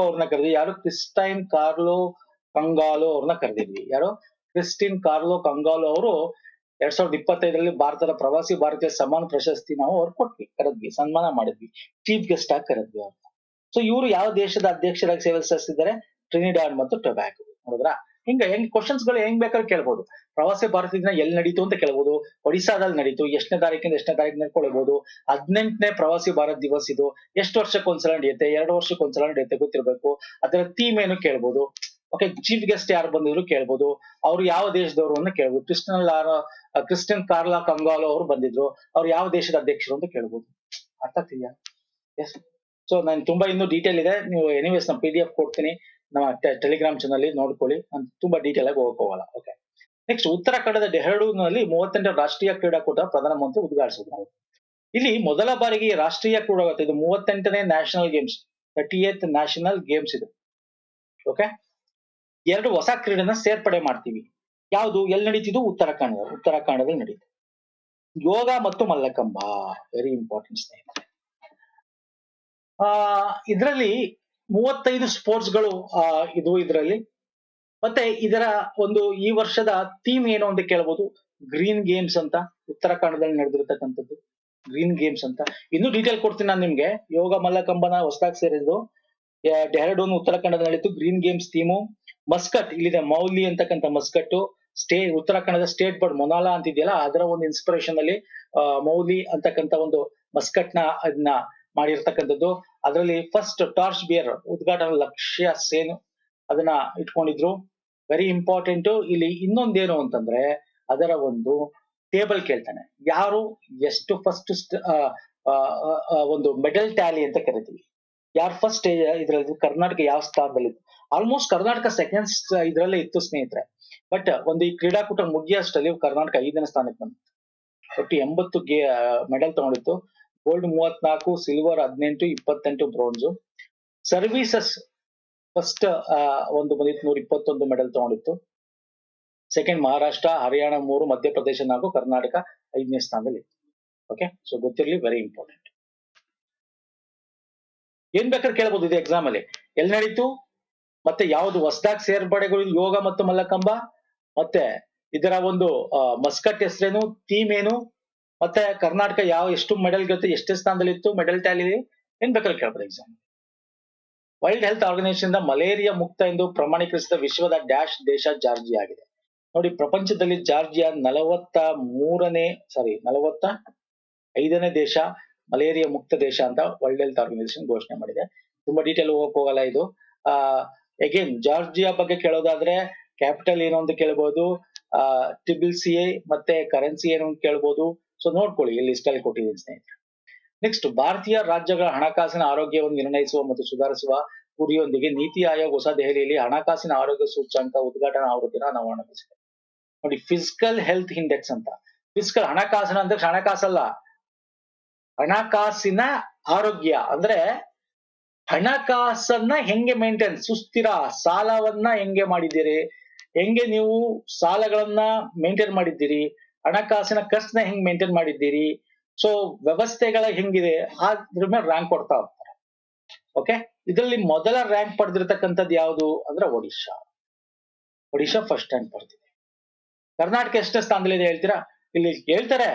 ಅವ್ರನ್ನ ಕರೆದಿದ್ವಿ. ಯಾರು? ಕ್ರಿಸ್ಟೈನ್ ಕಾರ್ಲೋ ಕಂಗಾಲೋ ಅವ್ರನ್ನ ಕರೆದಿದ್ವಿ. ಯಾರು? ಕ್ರಿಸ್ಟಿನ್ ಕಾರ್ಲೋ ಕಂಗಾಲೋ ಅವರು 2025ರಲ್ಲಿ ಭಾರತದ ಪ್ರವಾಸಿ ಭಾರತೀಯ ಸಮ್ಮಾನ ಪ್ರಶಸ್ತಿ ನಾವು ಅವ್ರು ಕೊಟ್ವಿ, ಕರೆದ್ವಿ, ಸನ್ಮಾನ ಮಾಡಿದ್ವಿ, ಚೀಫ್ ಗೆಸ್ಟ್ ಆಗಿ ಕರೆದ್ವಿ ಅವ್ರನ್ನ. ಸೊ ಇವರು ಯಾವ ದೇಶದ ಅಧ್ಯಕ್ಷರಾಗಿ ಸೇವೆ ಸಲ್ಲಿಸಿದ್ದಾರೆ? ಟ್ರಿನಿಡಾಡ್ ಮತ್ತು ಟೊಬ್ಯಾಗೋ. ನೋಡಿದ್ರಾ? ಹೆಂಗ್ ಕ್ವಶನ್ಸ್ ಗಳು ಹೆಂಗ್ ಬೇಕಾದ್ರೂ ಕೇಳ್ಬೋದು. ಪ್ರವಾಸಿ ಭಾರತೀಯ ದಿನ ಎಲ್ಲಿ ನಡೀತು ಅಂತ ಕೇಳ್ಬೋದು. ಒಡಿಶಾದಲ್ಲಿ ನಡೀತು, ಎಷ್ಟನೇ ತಾರೀಕಿಂದ ಎಷ್ಟನೇ ತಾರೀಕು ನಡ್ಕೊಳ್ಬಹುದು. 18ನೇ ಪ್ರವಾಸಿ ಭಾರತ್ ದಿವಸ್ ಇದು. ಎಷ್ಟು ವರ್ಷಕ್ಕೊಂದ್ಸಲ ನಡೆಯುತ್ತೆ? 2 ವರ್ಷಕ್ಕೊಂದ್ಸಲ ನಡೆಯುತ್ತೆ, ಗೊತ್ತಿರ್ಬೇಕು. ಅದರ ಥೀಮ್ ಏನು ಕೇಳ್ಬೋದು. ಓಕೆ, ಚೀಫ್ ಗೆಸ್ಟ್ ಯಾರು ಬಂದಿದ್ರು ಕೇಳ್ಬೋದು. ಅವ್ರು ಯಾವ ದೇಶದವರು ಅಂತ ಕೇಳ್ಬೋದು. ಕ್ರಿಸ್ಟಿಯನ್ ಕಾರ್ಲಾ ಕಂಗಾಲೋ ಅವರು ಬಂದಿದ್ರು, ಅವ್ರು ಯಾವ ದೇಶದ ಅಧ್ಯಕ್ಷರು ಅಂತ ಕೇಳ್ಬೋದು. ಅರ್ಥ ಆಗ್ತಿದ್ಯಾ? ಎಸ್. ಸೊ ನಾನು ತುಂಬಾ ಇನ್ನೂ ಡೀಟೇಲ್ ಇದೆ, ನೀವು ಎನಿವೇಸ್ ನಾನು PDF ಕೊಡ್ತೀನಿ ನಮ್ಮ ಟೆಲಿಗ್ರಾಮ್ ಚಾನಲ್ ನೋಡ್ಕೊಳ್ಳಿ. ನಾನು ತುಂಬಾ ಡೀಟೇಲ್ ಆಗಿ ಹೋಗಕ್ ಹೋಗಲ್ಲ. ಓಕೆ, ನೆಕ್ಸ್ಟ್ ಉತ್ತರಾಖಂಡದ ಡೆಹ್ರಾಡೂನ್ನಲ್ಲಿ 38ನೇ ರಾಷ್ಟ್ರೀಯ ಕ್ರೀಡಾಕೂಟ ಪ್ರಧಾನಮಂತ್ರಿ ಉದ್ಘಾಟಿಸಿದ್ರು. ಇಲ್ಲಿ ಮೊದಲ ಬಾರಿಗೆ ರಾಷ್ಟ್ರೀಯ ಕ್ರೀಡಾಕೂಟ ಇದು 38ನೇ national games, 38th national games ಇದು. ಓಕೆ, 2 ಹೊಸ ಕ್ರೀಡೆನ ಸೇರ್ಪಡೆ ಮಾಡ್ತೀವಿ. ಯಾವುದು? ಎಲ್ಲಿ ನಡೀತಿದ್ದು? ಉತ್ತರಾಖಂಡದಲ್ಲಿ ನಡೀತು. ಯೋಗ ಮತ್ತು ಮಲ್ಲಕಂಬ, ವೆರಿ ಇಂಪಾರ್ಟೆಂಟ್ ಸ್ನೇಹಿತರೆ. ಇದರಲ್ಲಿ 35 ಸ್ಪೋರ್ಟ್ಸ್ ಗಳು ಇದು ಇದರಲ್ಲಿ. ಮತ್ತೆ ಇದರ ಒಂದು ಈ ವರ್ಷದ ಥೀಮ್ ಏನು ಅಂತ ಕೇಳಬಹುದು. ಗ್ರೀನ್ ಗೇಮ್ಸ್ ಅಂತ, ಉತ್ತರಾಖಂಡದಲ್ಲಿ ನಡೆದಿರ್ತಕ್ಕಂಥದ್ದು ಗ್ರೀನ್ ಗೇಮ್ಸ್ ಅಂತ. ಇನ್ನೂ ಡೀಟೇಲ್ ಕೊಡ್ತೀನಿ ನಾನು ನಿಮ್ಗೆ. ಯೋಗ ಮಲ್ಲಕಂಬನ ಹೊಸದಾಗಿ ಸೇರಿದ್ದು ಡೆಹ್ರಾಡೂನ್ ಉತ್ತರಾಖಂಡದಲ್ಲಿ ನಡೀತು. Green games theme. ಮಸ್ಕಟ್ ಇಲ್ಲಿದೆ, ಮೌಲಿ ಅಂತಕ್ಕಂಥ ಮಸ್ಕಟ್ ಉತ್ತರಾಖಂಡದ ಸ್ಟೇಟ್ ಬರ್ಡ್ ಮೊನಾಲಾ ಅಂತಿದೆಯಲ್ಲ, ಅದರ ಒಂದು ಇನ್ಸ್ಪಿರೇಷನ್ ಅಲ್ಲಿ ಮೌಲಿ ಅಂತಕ್ಕಂಥ ಒಂದು ಮಸ್ಕಟ್ ನ ಅದನ್ನ ಮಾಡಿರ್ತಕ್ಕಂಥದ್ದು. ಅದರಲ್ಲಿ ಫಸ್ಟ್ ಟಾರ್ಚ್ ಬಿಯರ್ ಉದ್ಘಾಟನಾ ಲಕ್ಷ್ಯ ಸೇನ್ ಅದನ್ನ ಇಟ್ಕೊಂಡಿದ್ರು. Very important. ಇಲ್ಲಿ ಇನ್ನೊಂದೇನು ಅಂತಂದ್ರೆ ಅದರ ಒಂದು ಟೇಬಲ್ ಕೇಳ್ತಾನೆ. ಯಾರು ಎಷ್ಟು ಫಸ್ಟ್ ಒಂದು ಮೆಡಲ್ ಟ್ಯಾಲಿ ಅಂತ ಕರಿತೀವಿ. ಯಾರು ಫಸ್ಟ್ ಇದ್ರಲ್ಲಿ ಕರ್ನಾಟಕ ಯಾವ ಸ್ಥಾನದಲ್ಲಿತ್ತು? ಆಲ್ಮೋಸ್ಟ್ ಕರ್ನಾಟಕ ಸೆಕೆಂಡ್ ಇದ್ರಲ್ಲೇ ಇತ್ತು ಸ್ನೇಹಿತರೆ. ಬಟ್ ಒಂದು ಈ ಕ್ರೀಡಾಕೂಟ ಮುಗಿಯಷ್ಟಲ್ಲಿ ಕರ್ನಾಟಕ 5ನೇ ಸ್ಥಾನಕ್ಕೆ ಬಂತು. ಒಟ್ಟು 80 ಮೆಡಲ್ ತಗೊಂಡಿತ್ತು. Gold 34, silver 18, 28 bronze. Services first ಒಂದು ಬಂದಿತ್ತು, 121 ಮೆಡಲ್ ತಗೊಂಡಿತ್ತು. ಸೆಕೆಂಡ್ ಮಹಾರಾಷ್ಟ್ರ, ಹರಿಯಾಣ 3, ಮಧ್ಯಪ್ರದೇಶ 4, ಕರ್ನಾಟಕ 5ನೇ ಸ್ಥಾನದಲ್ಲಿ. ಓಕೆ, ಸೊ ಗೊತ್ತಿರಲಿ, ವೆರಿ ಇಂಪಾರ್ಟೆಂಟ್. ಏನ್ ಬೇಕಾದ್ರೆ ಕೇಳಬಹುದು ಇದು ಎಕ್ಸಾಮ್ ಅಲ್ಲಿ. ಎಲ್ಲಿ ನಡೀತು, ಮತ್ತೆ ಯಾವ್ದು ಹೊಸದಾಗಿ ಸೇರ್ಪಡೆಗಳು, ಯೋಗ ಮತ್ತು ಮಲ್ಲಕಂಬ, ಮತ್ತೆ ಇದರ ಒಂದು ಮಸ್ಕಟ್ ಹೆಸರೇನು, ಥೀಮ್ ಏನು, ಮತ್ತೆ ಕರ್ನಾಟಕ ಎಷ್ಟು ಮೆಡಲ್ ಗೆಲ್ತು, ಎಷ್ಟೇ ಸ್ಥಾನದಲ್ಲಿ ಇತ್ತು, ಮೆಡಲ್ ಟ್ಯಾಲಿ, ಏನ್ ಬೇಕಾದ್ರೆ ಕೇಳ್ಬೋದು exam. World Health Organisation malaria ಮುಕ್ತ ಎಂದು ಪ್ರಮಾಣೀಕರಿಸಿದ ವಿಶ್ವದ ಡ್ಯಾಶ್ ದೇಶ ಜಾರ್ಜಿಯಾ ಆಗಿದೆ. ನೋಡಿ, ಪ್ರಪಂಚದಲ್ಲಿ ಜಾರ್ಜಿಯಾ 45ನೇ ದೇಶ, ಮಲೇರಿಯಾ ಮುಕ್ತ ದೇಶ ಅಂತ ವರ್ಲ್ಡ್ ಹೆಲ್ತ್ ಆರ್ಗನೈಸೇಷನ್ ಘೋಷಣೆ ಮಾಡಿದೆ. ತುಂಬಾ ಡೀಟೇಲ್ ಹೋಗಕ್ ಹೋಗಲ್ಲ ಇದು. ಅಗೇನ್ ಜಾರ್ಜಿಯಾ ಬಗ್ಗೆ ಕೇಳೋದಾದ್ರೆ ಕ್ಯಾಪಿಟಲ್ ಏನು ಅಂತ ಕೇಳ್ಬೋದು, TBCA ಮತ್ತೆ ಕರೆನ್ಸಿ ಏನು ಅಂತ ಕೇಳ್ಬೋದು. ಸೊ ನೋಡ್ಕೊಳ್ಳಿ, ಇಲ್ಲಿ ಲಿಸ್ಟ್ ಅಲ್ಲಿ ಕೊಟ್ಟಿದ್ದೀನಿ ಸ್ನೇಹಿತರೆ. ನೆಕ್ಸ್ಟ್, ಭಾರತೀಯ ರಾಜ್ಯಗಳ ಹಣಕಾಸಿನ ಆರೋಗ್ಯವನ್ನು ನಿರ್ಣಯಿಸುವ ಮತ್ತು ಸುಧಾರಿಸುವ ಗುರಿಯೊಂದಿಗೆ ನೀತಿ ಆಯೋಗ ಹೊಸ ದೆಹಲಿಯಲ್ಲಿ ಹಣಕಾಸಿನ ಆರೋಗ್ಯ ಸೂಚ್ಯಂಕ ಉದ್ಘಾಟನಾ ಆವೃತ್ತಿನ ಅನಾವರಣಗೊಳಿಸಿದೆ. ನೋಡಿ, ಫಿಸಿಕಲ್ ಹೆಲ್ತ್ ಇಂಡೆಕ್ಸ್ ಅಂತ. ಫಿಸಿಕಲ್ ಹಣಕಾಸಿನ ಅಂದ್ರೆ ಹಣಕಾಸಲ್ಲ, ಹಣಕಾಸಿನ ಆರೋಗ್ಯ ಅಂದ್ರೆ ಹಣಕಾಸನ್ನ ಹೆಂಗೆ ಮೇಂಟೈನ್, ಸುಸ್ಥಿರ ಸಾಲವನ್ನ ಹೆಂಗೆ ಮಾಡಿದ್ದೀರಿ, ಹೆಂಗೆ ನೀವು ಸಾಲಗಳನ್ನ ಮೇಂಟೈನ್ ಮಾಡಿದ್ದೀರಿ, ಹಣಕಾಸಿನ ಖರ್ಚನ್ನ ಹೆಂಗ್ ಮೇಂಟೈನ್ ಮಾಡಿದ್ದೀರಿ, ಸೊ ವ್ಯವಸ್ಥೆಗಳ ಹೆಂಗಿದೆ, ಅದ್ರ ಮೇಲೆ ರ್ಯಾಂಕ್ ಕೊಡ್ತಾ ಹೋಗ್ತಾರೆ. ಓಕೆ, ಇದರಲ್ಲಿ ಮೊದಲ ರ್ಯಾಂಕ್ ಪಡೆದಿರ್ತಕ್ಕಂಥದ್ದು ಯಾವುದು ಅಂದ್ರೆ ಒಡಿಶಾ. ಒಡಿಶಾ ಫಸ್ಟ್ ರ್ಯಾಂಕ್ ಪಡೆದಿದೆ. ಕರ್ನಾಟಕ ಎಷ್ಟನೇ ಸ್ಥಾನದಲ್ಲಿದೆ ಹೇಳ್ತೀರಾ? ಇಲ್ಲಿ ಹೇಳ್ತಾರೆ,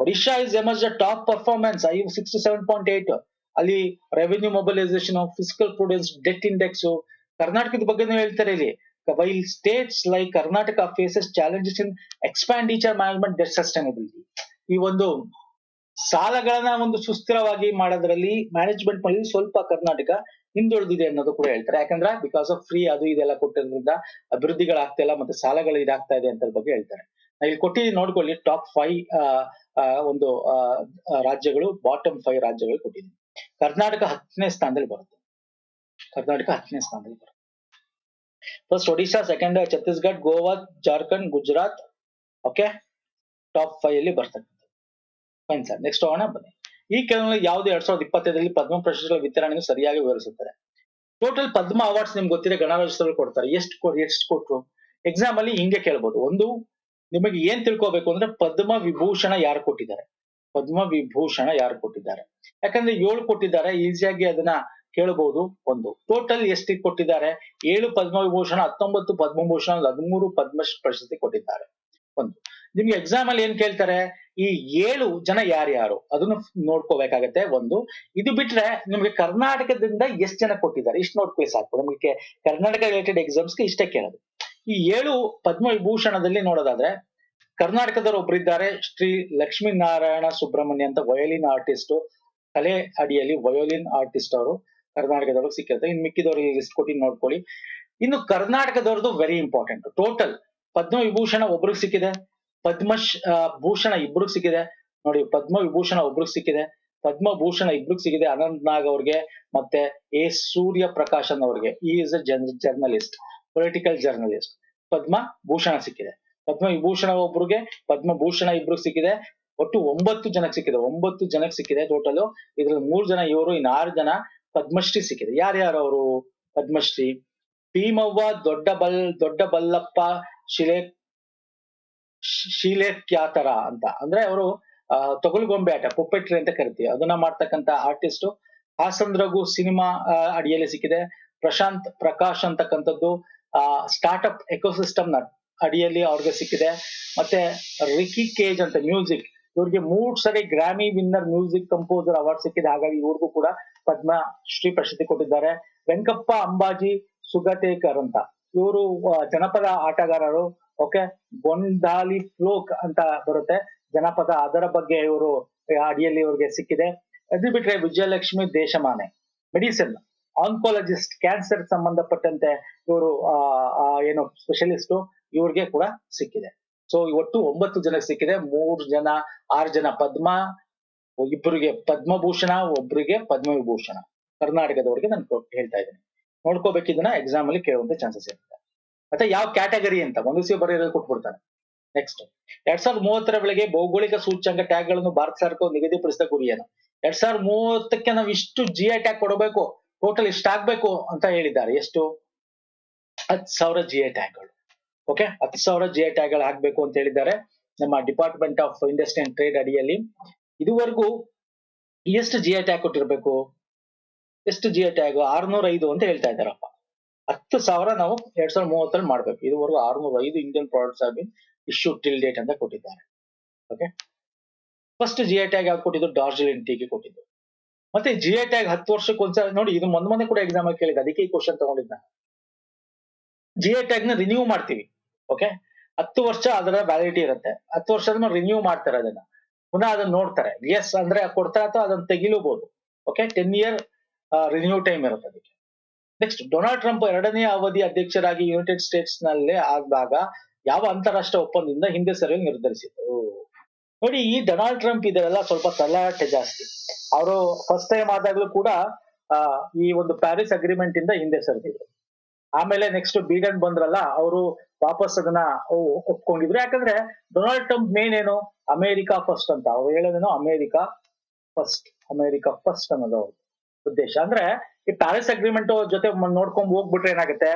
Odisha is emerge top performance 67.8. ಅಲ್ಲಿ revenue mobilisation, physical prudence, debt index, ಕರ್ನಾಟಕದ ಬಗ್ಗೆನೂ ಹೇಳ್ತಾರೆ ಇಲ್ಲಿ. While states like Karnataka faces challenges in expenditure management, debt sustainability. ಈ ಒಂದು ಸಾಲಗಳನ್ನ ಒಂದು ಸುಸ್ಥಿರವಾಗಿ ಮಾಡೋದ್ರಲ್ಲಿ ಮ್ಯಾನೇಜ್ಮೆಂಟ್ ಮಾಡಿ ಸ್ವಲ್ಪ ಕರ್ನಾಟಕ ಹಿಂದುಳಿದಿದೆ ಅನ್ನೋದು ಕೂಡ ಹೇಳ್ತಾರೆ. ಯಾಕಂದ್ರೆ ಬಿಕಾಸ್ ಆಫ್ ಫ್ರೀ ಅದು ಇದೆಲ್ಲ ಕೊಟ್ಟಿರೋದ್ರಿಂದ ಅಭಿವೃದ್ಧಿಗಳಾಗ್ತಾ ಇಲ್ಲ, ಮತ್ತೆ ಸಾಲಗಳು ಇದಾಗ್ತಾ ಇದೆ ಅಂತ ಬಗ್ಗೆ ಹೇಳ್ತಾರೆ. ಇಲ್ಲಿ ಕೊಟ್ಟಿದ್ದೀನಿ ನೋಡ್ಕೊಳ್ಳಿ, ಟಾಪ್ 5 ಒಂದು ರಾಜ್ಯಗಳು, ಬಾಟಮ್ 5 ರಾಜ್ಯಗಳು ಕೊಟ್ಟಿದ್ದೀನಿ. ಕರ್ನಾಟಕ 10ನೇ ಸ್ಥಾನದಲ್ಲಿ ಬರುತ್ತೆ. ಕರ್ನಾಟಕ 10ನೇ ಸ್ಥಾನದಲ್ಲಿ ಬರುತ್ತೆ. First Odisha, second Chhattisgarh, Goa, Jharkhand, Gujarat. Okay, top 5 ಅಲ್ಲಿ ಬರ್ತಕ್ಕಂಥದ್ದು. ಫೈನ್ ಸರ್, ನೆಕ್ಸ್ಟ್ ಹೋಗೋಣ ಬನ್ನಿ. ಈ ಕೆಲವು ಯಾವ್ದು 2025ರಲ್ಲಿ ಪದ್ಮ ಪ್ರಶಸ್ತಿಗಳ ವಿತರಣೆಯನ್ನು ಸರಿಯಾಗಿ ವಿವರಿಸುತ್ತಾರೆ. ಟೋಟಲ್ ಪದ್ಮ ಅವಾರ್ಡ್ಸ್ ನಿಮ್ಗೆ ಗೊತ್ತಿದೆ, ಗಣರಾಜ್ಯೋತ್ಸವ ಕೊಡ್ತಾರೆ. ಎಷ್ಟು ಕೊಟ್ರು? ಎಕ್ಸಾಮ್ ಅಲ್ಲಿ ಹಿಂಗೆ ಕೇಳ್ಬೋದು. ಒಂದು, ನಿಮಗೆ ಏನ್ ತಿಳ್ಕೋಬೇಕು ಅಂದ್ರೆ ಪದ್ಮ ವಿಭೂಷಣ ಯಾರು ಕೊಟ್ಟಿದ್ದಾರೆ, ಪದ್ಮ ವಿಭೂಷಣ ಯಾರು ಕೊಟ್ಟಿದ್ದಾರೆ. ಯಾಕಂದ್ರೆ 7 ಕೊಟ್ಟಿದ್ದಾರೆ, ಈಸಿಯಾಗಿ ಅದನ್ನ ಕೇಳಬಹುದು. ಒಂದು, ಟೋಟಲ್ ಎಷ್ಟು ಕೊಟ್ಟಿದ್ದಾರೆ? 7 ಪದ್ಮ ವಿಭೂಷಣ, 19 ಪದ್ಮಭೂಷಣ, 13 ಪದ್ಮ ಪ್ರಶಸ್ತಿ ಕೊಟ್ಟಿದ್ದಾರೆ. ಒಂದು, ನಿಮ್ಗೆ ಎಕ್ಸಾಮ್ ಅಲ್ಲಿ ಏನ್ ಕೇಳ್ತಾರೆ, ಈ 7 ಜನ ಯಾರ್ಯಾರು ಅದನ್ನು ನೋಡ್ಕೋಬೇಕಾಗತ್ತೆ. ಒಂದು, ಇದು ಬಿಟ್ರೆ ನಿಮ್ಗೆ ಕರ್ನಾಟಕದಿಂದ ಎಷ್ಟು ಜನ ಕೊಟ್ಟಿದ್ದಾರೆ ಇಷ್ಟು ನೋಡ್ಕೊಳ್ಳಿ ಸಾಕು. ನಮಗೆ ಕರ್ನಾಟಕ ರಿಲೇಟೆಡ್ ಎಕ್ಸಾಮ್ಸ್ಗೆ ಇಷ್ಟೇ ಕೇಳೋದು. ಈ 7 ಪದ್ಮ ವಿಭೂಷಣದಲ್ಲಿ ನೋಡೋದಾದ್ರೆ, ಕರ್ನಾಟಕದವರು ಒಬ್ಬರಿದ್ದಾರೆ, ಶ್ರೀ ಲಕ್ಷ್ಮೀನಾರಾಯಣ ಸುಬ್ರಹ್ಮಣ್ಯ ಅಂತ, ವಯೋಲಿನ್ ಆರ್ಟಿಸ್ಟ್, ಕಲೆ ಅಡಿಯಲ್ಲಿ ವಯೋಲಿನ್ ಆರ್ಟಿಸ್ಟ್ ಅವರು ಕರ್ನಾಟಕದವ್ರಿಗೆ ಸಿಕ್ಕಿರುತ್ತೆ. ಇನ್ನು ಮಿಕ್ಕಿದವ್ರು ಎಷ್ಟು ಕೊಟ್ಟಿ ನೋಡ್ಕೊಳ್ಳಿ. ಇನ್ನು ಕರ್ನಾಟಕದವ್ರದ್ದು very important. Total Padma Vibhushan ಒಬ್ರಿಗೆ ಸಿಕ್ಕಿದೆ, ಪದ್ಮ ಭೂಷಣ ಇಬ್ರಿಗೆ ಸಿಕ್ಕಿದೆ. ನೋಡಿ, ಪದ್ಮ ವಿಭೂಷಣ ಒಬ್ರಿಗೆ ಸಿಕ್ಕಿದೆ, ಪದ್ಮಭೂಷಣ ಇಬ್ರಿಗೆ ಸಿಕ್ಕಿದೆ, ಅನಂತ್ ನಾಗ್ ಅವ್ರಿಗೆ ಮತ್ತೆ ಎ ಸೂರ್ಯ ಪ್ರಕಾಶನ್ ಅವ್ರಿಗೆ. ಈ is a journalist, political journalist. Padma Bhushan ಸಿಕ್ಕಿದೆ. ಪದ್ಮ ವಿಭೂಷಣ ಒಬ್ರಿಗೆ, ಪದ್ಮಭೂಷಣ ಇಬ್ರಿಗೆ ಸಿಕ್ಕಿದೆ. ಒಟ್ಟು 9 ಜನಕ್ಕೆ ಸಿಕ್ಕಿದೆ. 9 ಜನಕ್ಕೆ ಸಿಕ್ಕಿದೆ ಟೋಟಲ್. ಇದ್ರಲ್ಲಿ 3 ಜನ ಇವರು, ಇನ್ನು 6 ಜನ ಪದ್ಮಶ್ರೀ ಸಿಕ್ಕಿದೆ. ಯಾರ್ಯಾರು ಅವರು ಪದ್ಮಶ್ರೀ? ಭೀಮವ್ವ ದೊಡ್ಡಬಲ್ಲಪ್ಪ ಶಿಲೇಕ್ಯಾತರ ಅಂತ, ಅಂದ್ರೆ ಅವರು ತೊಗಲುಗೊಂಬೆ ಆಟ, ಪುಪ್ಪೆಟ್ರಿ ಅಂತ ಕರಿತೀವಿ, ಅದನ್ನ ಮಾಡ್ತಕ್ಕಂತ ಆರ್ಟಿಸ್ಟ್. ಹಾಸನ್ ರಘು ಸಿನಿಮಾ ಅಡಿಯಲ್ಲಿ ಸಿಕ್ಕಿದೆ. ಪ್ರಶಾಂತ್ ಪ್ರಕಾಶ್ ಅಂತಕ್ಕಂಥದ್ದು ಸ್ಟಾರ್ಟ್ಅಪ್ ಎಕೋಸಿಸ್ಟಮ್ ನ ಅಡಿಯಲ್ಲಿ ಅವ್ರಿಗೆ ಸಿಕ್ಕಿದೆ. ಮತ್ತೆ ರಿಕಿ ಕೇಜ್ ಅಂತ ಮ್ಯೂಸಿಕ್, ಇವ್ರಿಗೆ 3 ಸರಿ Grammy winner music composer award ಸಿಕ್ಕಿದೆ. ಹಾಗಾಗಿ ಇವ್ರಿಗೂ ಕೂಡ ಪದ್ಮಶ್ರೀ ಪ್ರಶಸ್ತಿ ಕೊಟ್ಟಿದ್ದಾರೆ. ವೆಂಕಪ್ಪ ಅಂಬಾಜಿ ಸುಗತೇಕರ್ ಅಂತ, ಇವರು ಜನಪದ ಆಟಗಾರರು. ಓಕೆ, ಗೊಂದಾಲಿ ಫ್ಲೋಕ್ ಅಂತ ಬರುತ್ತೆ ಜನಪದ, ಅದರ ಬಗ್ಗೆ ಇವರು ಅಡಿಯಲ್ಲಿ ಇವ್ರಿಗೆ ಸಿಕ್ಕಿದೆ. ಅದು ಬಿಟ್ರೆ Vijayalakshmi Deshmane, medicine oncologist, cancer ಸಂಬಂಧಪಟ್ಟಂತೆ ಇವರು ಏನು ಸ್ಪೆಷಲಿಸ್ಟ್, ಇವ್ರಿಗೆ ಕೂಡ ಸಿಕ್ಕಿದೆ. ಸೊ ಒಟ್ಟು 9 ಜನಕ್ಕೆ ಸಿಕ್ಕಿದೆ. 6 ಜನ ಪದ್ಮ, ಇಬ್ಬರಿಗೆ ಪದ್ಮಭೂಷಣ, ಒಬ್ಬರಿಗೆ ಪದ್ಮವಿಭೂಷಣ. ಕರ್ನಾಟಕದವರಿಗೆ ನಾನು ಹೇಳ್ತಾ ಇದ್ದೀನಿ. ನೋಡ್ಕೋಬೇಕಿದ್ದನ್ನ ಎಕ್ಸಾಮ್ ಅಲ್ಲಿ ಕೇಳುವಂತ ಚಾನ್ಸಸ್ ಇರುತ್ತೆ. ಮತ್ತೆ ಯಾವ ಕ್ಯಾಟಗರಿ ಅಂತ ಒಂದು ಬರೆಯೋದು ಕೊಟ್ಬಿಡ್ತಾರೆ. ನೆಕ್ಸ್ಟ್, 2030ರ ವೇಳೆಗೆ ಭೌಗೋಳಿಕ ಸೂಚ್ಯಂಕ ಟ್ಯಾಗ್ ಗಳನ್ನು ಭಾರತ ಸರ್ಕಾರ ನಿಗದಿಪಡಿಸಿದ ಗುರಿ ಏನು? 2030ಕ್ಕೆ ನಾವು ಇಷ್ಟು GI ಟ್ಯಾಗ್ ಕೊಡಬೇಕು, ಟೋಟಲ್ ಇಷ್ಟ ಆಗ್ಬೇಕು ಅಂತ ಹೇಳಿದ್ದಾರೆ. ಎಷ್ಟು? 10,000 GI ಟ್ಯಾಗ್ಗಳು. ಓಕೆ, 10,000 GI ಟ್ಯಾಗ್ಗಳು ಹಾಕ್ಬೇಕು ಅಂತ ಹೇಳಿದ್ದಾರೆ ನಮ್ಮ department of industry and trade ಅಡಿಯಲ್ಲಿ. ಇದುವರೆಗೂ ಎಷ್ಟು GI ಟ್ಯಾಗ್ ಕೊಟ್ಟಿರ್ಬೇಕು? ಎಷ್ಟು GI ಟ್ಯಾಗ್? 605 ಅಂತ ಹೇಳ್ತಾ ಇದ್ದಾರಪ್ಪ. 10,000 ನಾವು 2030 ಮಾಡ್ಬೇಕು. ಇದುವರೆಗೂ 605 Indian products are bin issue till date ಅಂತ ಕೊಟ್ಟಿದ್ದಾರೆ. ಓಕೆ, ಫಸ್ಟ್ GI ಟ್ಯಾಗ್ ಯಾವ್ದು ಕೊಟ್ಟಿದ್ದು? ಡಾರ್ಜಿಲಿಂಗ್ ಟೀಗೆ ಕೊಟ್ಟಿದ್ದು. ಮತ್ತೆ GI ಟ್ಯಾಗ್ 10 ವರ್ಷಕ್ಕೆ ಒಂದ್ಸಲ ನೋಡಿ, ಇದು ಮೊನ್ನೆ ಕೂಡ ಎಕ್ಸಾಮ್ ಅಲ್ಲಿ ಕೇಳಿದ, ಅದಕ್ಕೆ ಈ ಕ್ವಶನ್ ತಗೊಂಡಿದ್ದ. GI ಟ್ಯಾಗ್ ನ ರಿನ್ಯೂ ಮಾಡ್ತೀವಿ. ಓಕೆ, 10 ವರ್ಷ ಅದರ ವ್ಯಾಲಿಡಿಟಿ ಇರುತ್ತೆ. 10 ವರ್ಷದ ರಿನ್ಯೂ ಮಾಡ್ತಾರೆ, ಅದನ್ನ ಪುನಃ ಅದನ್ನ ನೋಡ್ತಾರೆ. ಎಸ್ ಅಂದ್ರೆ ಕೊಡ್ತಾರೆ ಅಥವಾ ಅದನ್ನ ತೆಗಿಲೂಬಹುದು. ಓಕೆ, 10 ಇಯರ್ ರಿನ್ಯೂ ಟೈಮ್ ಇರುತ್ತೆ ಅದಕ್ಕೆ. ನೆಕ್ಸ್ಟ್, ಡೊನಾಲ್ಡ್ ಟ್ರಂಪ್ 2ನೇ ಅವಧಿ ಅಧ್ಯಕ್ಷರಾಗಿ ಯುನೈಟೆಡ್ ಸ್ಟೇಟ್ಸ್ ನಲ್ಲೇ ಆದಾಗ ಯಾವ ಅಂತಾರಾಷ್ಟ್ರೀಯ ಒಪ್ಪಂದದಿಂದ ಹಿಂದೆ ಸರಿಯಲು ನಿರ್ಧರಿಸಿತು? ನೋಡಿ, ಈ ಡೊನಾಲ್ಡ್ ಟ್ರಂಪ್ ಇದೆಲ್ಲ ಸ್ವಲ್ಪ ತಲಾಟೆ ಜಾಸ್ತಿ. ಅವರು ಫಸ್ಟ್ ಟೈಮ್ ಆದಾಗ್ಲೂ ಕೂಡ ಈ ಒಂದು ಪ್ಯಾರಿಸ್ ಅಗ್ರಿಮೆಂಟ್ ಇಂದ ಹಿಂದೆ ಸರಿದಿದ್ರು. ಆಮೇಲೆ ನೆಕ್ಸ್ಟ್ ಬಿಡೆನ್ ಬಂದ್ರಲ್ಲ, ಅವರು ವಾಪಸ್ ಅದನ್ನ ಒಪ್ಕೊಂಡಿದ್ರು. ಯಾಕಂದ್ರೆ ಡೊನಾಲ್ಡ್ ಟ್ರಂಪ್ ಮೇನ್ ಏನು, ಅಮೆರಿಕಾ ಫಸ್ಟ್ ಅಂತ ಅವ್ರು ಹೇಳೋದೇನೋ, ಅಮೆರಿಕಾ ಫಸ್ಟ್ ಅನ್ನೋದು ಅವ್ರ ಉದ್ದೇಶ. ಅಂದ್ರೆ ಈ ಪ್ಯಾರಿಸ್ ಅಗ್ರಿಮೆಂಟ್ ಜೊತೆ ನೋಡ್ಕೊಂಡ್ ಹೋಗ್ಬಿಟ್ರೆ ಏನಾಗುತ್ತೆ,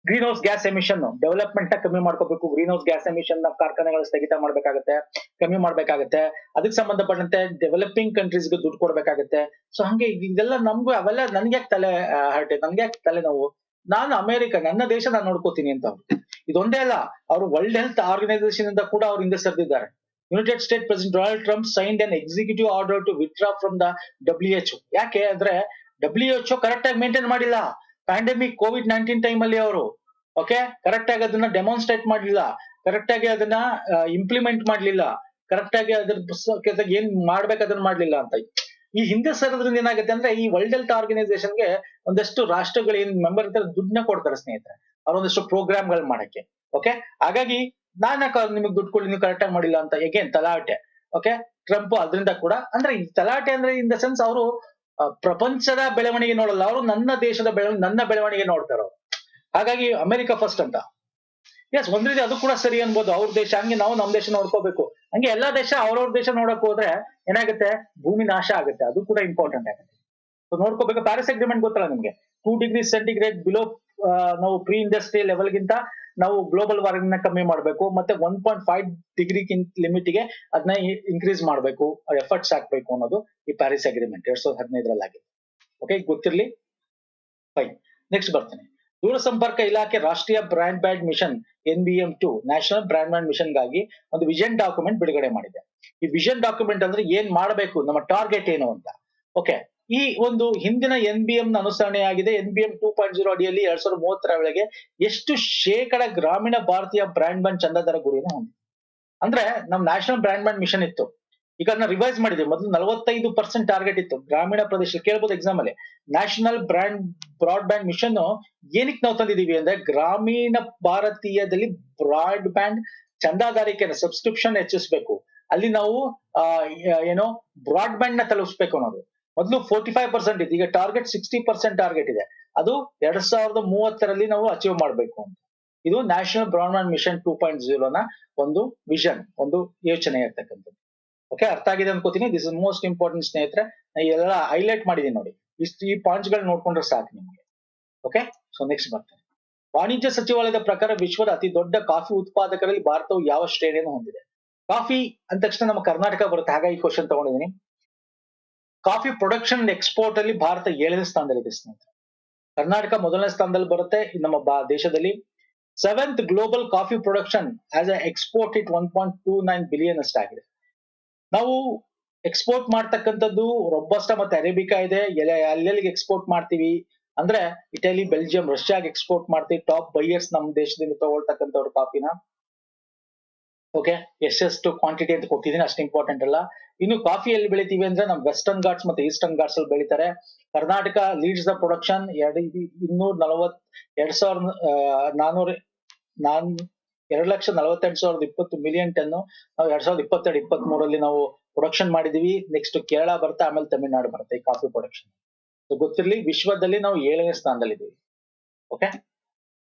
green house gas emission development ನ ಕಮ್ಮಿ ಮಾಡ್ಕೋಬೇಕು, ಗ್ರೀನ್ ಹೌಸ್ ಗ್ಯಾಸ್ ಎಮಿಷನ್ ನ ಕಾರ್ಖಾನೆಗಳು ಸ್ಥಗಿತ ಮಾಡ್ಬೇಕಾಗತ್ತೆ, ಕಮ್ಮಿ ಮಾಡ್ಬೇಕಾಗತ್ತೆ. ಅದಕ್ಕೆ ಸಂಬಂಧಪಟ್ಟಂತೆ ಡೆವಲಪಿಂಗ್ ಕಂಟ್ರೀಸ್ಗೆ ದುಡ್ಡು ಕೊಡ್ಬೇಕಾಗತ್ತೆ. ಸೊ ಹಂಗೆ ಇದೆಲ್ಲ ನಮ್ಗೂ ಅವೆಲ್ಲ ನನ್ಗೆ ಯಾಕೆ ತಲೆ ಹರಟೆ, ನನ್ಗೆ ಯಾಕೆ ತಲೆ ನೋವು, ನಾನು ಅಮೆರಿಕ ನನ್ನ ದೇಶ ನಾನು ನೋಡ್ಕೋತೀನಿ ಅಂತ ಅವ್ರು. ಇದೊಂದೇ ಅಲ್ಲ, ಅವರು ವರ್ಲ್ಡ್ ಹೆಲ್ತ್ ಆರ್ಗನೈಸೇಷನ್ ಇಂದ ಕೂಡ ಅವ್ರು ಹಿಂದೆ ಸರಿದಿದ್ದಾರೆ. United State president Donald Trump signed an executive order to withdraw from the WHO. ಯಾಕೆ ಅಂದ್ರೆ WHO ಕರೆಕ್ಟ್ ಆಗಿ ಮೇಂಟೈನ್ ಮಾಡಿಲ್ಲ ಪ್ಯಾಂಡಮಿಕ್ COVID-19 ಟೈಮ್ ಅಲ್ಲಿ. ಅವರು ಓಕೆ ಕರೆಕ್ಟ್ ಆಗಿ ಅದನ್ನ ಡೆಮಾನ್ಸ್ಟ್ರೇಟ್ ಮಾಡ್ಲಿಲ್ಲ, ಕರೆಕ್ಟ್ ಆಗಿ ಅದನ್ನ ಇಂಪ್ಲಿಮೆಂಟ್ ಮಾಡ್ಲಿಲ್ಲ, ಕರೆಕ್ಟ್ ಆಗಿ ಅದ್ರ ಏನ್ ಮಾಡ್ಬೇಕು ಅದನ್ನ ಮಾಡ್ಲಿಲ್ಲ ಅಂತ. ಈ ಹಿಂದೆ ಸರದ್ರಿಂದ ಏನಾಗುತ್ತೆ ಅಂದ್ರೆ, ಈ ವರ್ಲ್ಡ್ ಹೆಲ್ತ್ ಆರ್ಗನೈಸೇಷನ್ಗೆ ಒಂದಷ್ಟು ರಾಷ್ಟ್ರಗಳು ಏನ್ ಮೆಂಬರ್ ಇರ್ತಾರೆ ದುಡ್ಡನ್ನ ಕೊಡ್ತಾರೆ ಸ್ನೇಹಿತರೆ, ಅವ್ರೊಂದಷ್ಟು ಪ್ರೋಗ್ರಾಮ್ಗಳು ಮಾಡಕ್ಕೆ. ಓಕೆ ಹಾಗಾಗಿ ನಾನ್ ನಿಮಗೆ ದುಡ್ಡು ಕೊಡಿ ನೀವು ಕರೆಕ್ಟ್ ಆಗಿ ಮಾಡಿಲ್ಲ ಅಂತ ಎಗೇನ್ ತಲಾಟೆ. ಓಕೆ ಟ್ರಂಪ್ ಅದರಿಂದ ಕೂಡ ಅಂದ್ರೆ ಈ ತಲಾಟೆ ಅಂದ್ರೆ ಇನ್ ದ ಸೆನ್ಸ್ ಅವರು ಪ್ರಪಂಚದ ಬೆಳವಣಿಗೆ ನೋಡಲ್ಲ, ಅವರು ನನ್ನ ದೇಶದ ನನ್ನ ಬೆಳವಣಿಗೆ ನೋಡ್ತಾರೆ ಅವರು. ಹಾಗಾಗಿ ಅಮೆರಿಕ ಫಸ್ಟ್ ಅಂತ. ಎಸ್ ಒಂದ್ ರೀತಿ ಅದು ಕೂಡ ಸರಿ ಅನ್ಬೋದು, ಅವ್ರ ದೇಶ ಹಂಗೆ ನಾವು ನಮ್ ದೇಶ ನೋಡ್ಕೋಬೇಕು. ಹಂಗೆ ಎಲ್ಲಾ ದೇಶ ಅವ್ರವ್ರ ದೇಶ ನೋಡಕ್ ಹೋದ್ರೆ ಏನಾಗುತ್ತೆ, ಭೂಮಿ ನಾಶ ಆಗುತ್ತೆ, ಅದು ಕೂಡ ಇಂಪಾರ್ಟೆಂಟ್ ಆಗುತ್ತೆ. ಸೊ ನೋಡ್ಕೋಬೇಕು. ಪ್ಯಾರಿಸ್ ಅಗ್ರಿಮೆಂಟ್ ಗೊತ್ತಲ್ಲ ನಿಮ್ಗೆ, 2 ಡಿಗ್ರಿ ಸೆಂಟಿಗ್ರೇಡ್ ಬಿಲೋ ನಾವು ಪ್ರೀ ಇಂಡಸ್ಟ್ರಿಯಲ್ ಲೆವೆಲ್ಗಿಂತ ನಾವು ಗ್ಲೋಬಲ್ ವಾರ್ಮಿಂಗ್ ನ ಕಮ್ಮಿ ಮಾಡಬೇಕು, ಮತ್ತೆ 1.5 ಡಿಗ್ರಿ ಲಿಮಿಟ್ ಗೆ ಅದನ್ನ ಇನ್ಕ್ರೀಸ್ ಮಾಡಬೇಕು, ಎಫರ್ಟ್ಸ್ ಹಾಕ್ಬೇಕು ಅನ್ನೋದು ಈ ಪ್ಯಾರಿಸ್ ಅಗ್ರಿಮೆಂಟ್ 2015 ಆಗಿದೆ. Okay ಗೊತ್ತಿರ್ಲಿ, fine. ನೆಕ್ಸ್ಟ್ ಬರ್ತೇನೆ. ದೂರಸಂಪರ್ಕ ಇಲಾಖೆ ರಾಷ್ಟ್ರೀಯ broadband mission NBM2 national broadband mission ಗಾಗಿ ಒಂದು ವಿಷನ್ ಡಾಕ್ಯುಮೆಂಟ್ ಬಿಡುಗಡೆ ಮಾಡಿದೆ. ಈ ವಿಷನ್ ಡಾಕ್ಯುಮೆಂಟ್ ಅಂದ್ರೆ ಏನ್ ಮಾಡಬೇಕು, ನಮ್ಮ ಟಾರ್ಗೆಟ್ ಏನು ಅಂತ. ಓಕೆ ಈ ಒಂದು ಹಿಂದಿನ NBM ನ ಅನುಸರಣೆಯಾಗಿದೆ. NBM 2.0 ಅಡಿಯಲ್ಲಿ 2030 ವೇಳೆಗೆ ಎಷ್ಟು ಶೇಕಡ ಗ್ರಾಮೀಣ ಭಾರತೀಯ ಬ್ರಾಡ್ ಬ್ಯಾಂಡ್ ಚಂದಾದಾರ ಗುರಿನ ಹೊಂದಿದೆ. ಅಂದ್ರೆ ನಮ್ ನ್ಯಾಷನಲ್ ಬ್ರಾಡ್ ಬ್ಯಾಂಡ್ ಮಿಷನ್ ಇತ್ತು, ಈಗ ಅದನ್ನ ರಿವೈಸ್ ಮಾಡಿದೆ. ಮೊದಲು 45% ಟಾರ್ಗೆಟ್ ಇತ್ತು ಗ್ರಾಮೀಣ ಪ್ರದೇಶ, ಕೇಳ್ಬೋದು ಎಕ್ಸಾಮ್ ಅಲ್ಲಿ. ನ್ಯಾಷನಲ್ ಬ್ರಾಡ್ ಬ್ಯಾಂಡ್ ಮಿಷನ್ ಏನಕ್ಕೆ ನಾವು ತಂದಿದೀವಿ ಅಂದ್ರೆ, ಗ್ರಾಮೀಣ ಭಾರತೀಯದಲ್ಲಿ ಬ್ರಾಡ್ ಬ್ಯಾಂಡ್ ಚಂದಾದಾರಿಕೆ ಸಬ್ಸ್ಕ್ರಿಪ್ಷನ್ ಹೆಚ್ಚಿಸಬೇಕು, ಅಲ್ಲಿ ನಾವು ಏನೋ ಬ್ರಾಡ್ ಬ್ಯಾಂಡ್ ನ ತಲುಪಿಸ್ಬೇಕು ಅನ್ನೋದು. ಮೊದಲು 45% ಇದೆ, ಈಗ ಟಾರ್ಗೆಟ್ 60% ಟಾರ್ಗೆಟ್ ಇದೆ. ಅದು 2030 ನಾವು ಅಚೀವ್ ಮಾಡ್ಬೇಕು ಅಂತ. ಇದು ನ್ಯಾಷನಲ್ ಬ್ರಾಡ್ ಬ್ಯಾಂಡ್ ಮಿಷನ್ 2.0 ನ ಒಂದು ವಿಷನ್, ಒಂದು ಯೋಚನೆ ಇರ್ತಕ್ಕಂಥದ್ದು. ಓಕೆ ಅರ್ಥ ಆಗಿದೆ ಅನ್ಕೋತೀನಿ. ದಿಸ್ ಇಸ್ ಮೋಸ್ಟ್ ಇಂಪಾರ್ಟೆಂಟ್ ಸ್ನೇಹಿತರೆ, ಎಲ್ಲ ಹೈಲೈಟ್ ಮಾಡಿದೀನಿ ನೋಡಿ. ಈ ಪಾಯಿಂಟ್ಸ್ ಗಳು ನೋಡ್ಕೊಂಡ್ರೆ ಸಾಕು ನಿಮ್ಗೆ. ಓಕೆ ಸೊ ನೆಕ್ಸ್ಟ್ ಬರ್ತೇನೆ. ವಾಣಿಜ್ಯ ಸಚಿವಾಲಯದ ಪ್ರಕಾರ ವಿಶ್ವದ ಅತಿ ದೊಡ್ಡ ಕಾಫಿ ಉತ್ಪಾದಕರಲ್ಲಿ ಭಾರತವು ಯಾವ ಶ್ರೇಣಿಯನ್ನು ಹೊಂದಿದೆ? ಕಾಫಿ ಅಂದ ತಕ್ಷಣ ನಮ್ಮ ಕರ್ನಾಟಕ ಬರುತ್ತೆ, ಹಾಗಾಗಿ ಈ ಕ್ವಶನ್ ತಗೊಂಡಿದ್ದೀನಿ. ಕಾಫಿ ಪ್ರೊಡಕ್ಷನ್ ಎಕ್ಸ್ಪೋರ್ಟ್ ಅಲ್ಲಿ ಭಾರತ 7ನೇ ಸ್ಥಾನದಲ್ಲಿದೆ ಸ್ನೇಹಿತರೆ. ಕರ್ನಾಟಕ 1ನೇ ಸ್ಥಾನದಲ್ಲಿ ಬರುತ್ತೆ ನಮ್ಮ ದೇಶದಲ್ಲಿ. 7th global coffee production as a export it 1.29 billion ಅಷ್ಟಾಗಿದೆ. ನಾವು ಎಕ್ಸ್ಪೋರ್ಟ್ ಮಾಡ್ತಕ್ಕಂಥದ್ದು ರೊಬಸ್ಟಾ ಮತ್ತೆ ಅರೇಬಿಕಾ ಇದೆ. ಎಲ್ಲೆಲ್ಲಿಗೆ ಎಕ್ಸ್ಪೋರ್ಟ್ ಮಾಡ್ತೀವಿ ಅಂದ್ರೆ ಇಟಲಿ, ಬೆಲ್ಜಿಯಂ, ರಷ್ಯಾಗೆ ಎಕ್ಸ್ಪೋರ್ಟ್ ಮಾಡ್ತೀವಿ. ಟಾಪ್ ಬೈಯರ್ಸ್ ನಮ್ಮ ದೇಶದಿಂದ ತಗೊಳ್ತಕ್ಕಂಥವ್ರು ಕಾಫಿನ. ಓಕೆ ಎಷ್ಟೆಷ್ಟು ಕ್ವಾಂಟಿಟಿ ಅಂತ ಕೊಟ್ಟಿದ್ದೀನಿ, ಅಷ್ಟು ಇಂಪಾರ್ಟೆಂಟ್ ಅಲ್ಲ. ಇನ್ನು ಕಾಫಿ ಎಲ್ಲಿ ಬೆಳಿತೀವಿ ಅಂದ್ರೆ ನಮ್ಮ ವೆಸ್ಟರ್ನ್ ಘಾಟ್ಸ್ ಮತ್ತೆ ಈಸ್ಟರ್ನ್ ಘಾಟ್ಸ್ ಅಲ್ಲಿ ಬೆಳಿತಾರೆ. Karnataka leads the production 2,48,20 million ton ನಾವು 2022-23 ನಾವು ಪ್ರೊಡಕ್ಷನ್ ಮಾಡಿದೀವಿ. ನೆಕ್ಸ್ಟ್ ಕೇರಳ ಬರುತ್ತೆ, ಆಮೇಲೆ ತಮಿಳ್ನಾಡು ಬರುತ್ತೆ ಈ ಕಾಫಿ ಪ್ರೊಡಕ್ಷನ್. ಗೊತ್ತಿರ್ಲಿ, ವಿಶ್ವದಲ್ಲಿ ನಾವು 7ನೇ ಸ್ಥಾನದಲ್ಲಿದ್ದೀವಿ. ಓಕೆ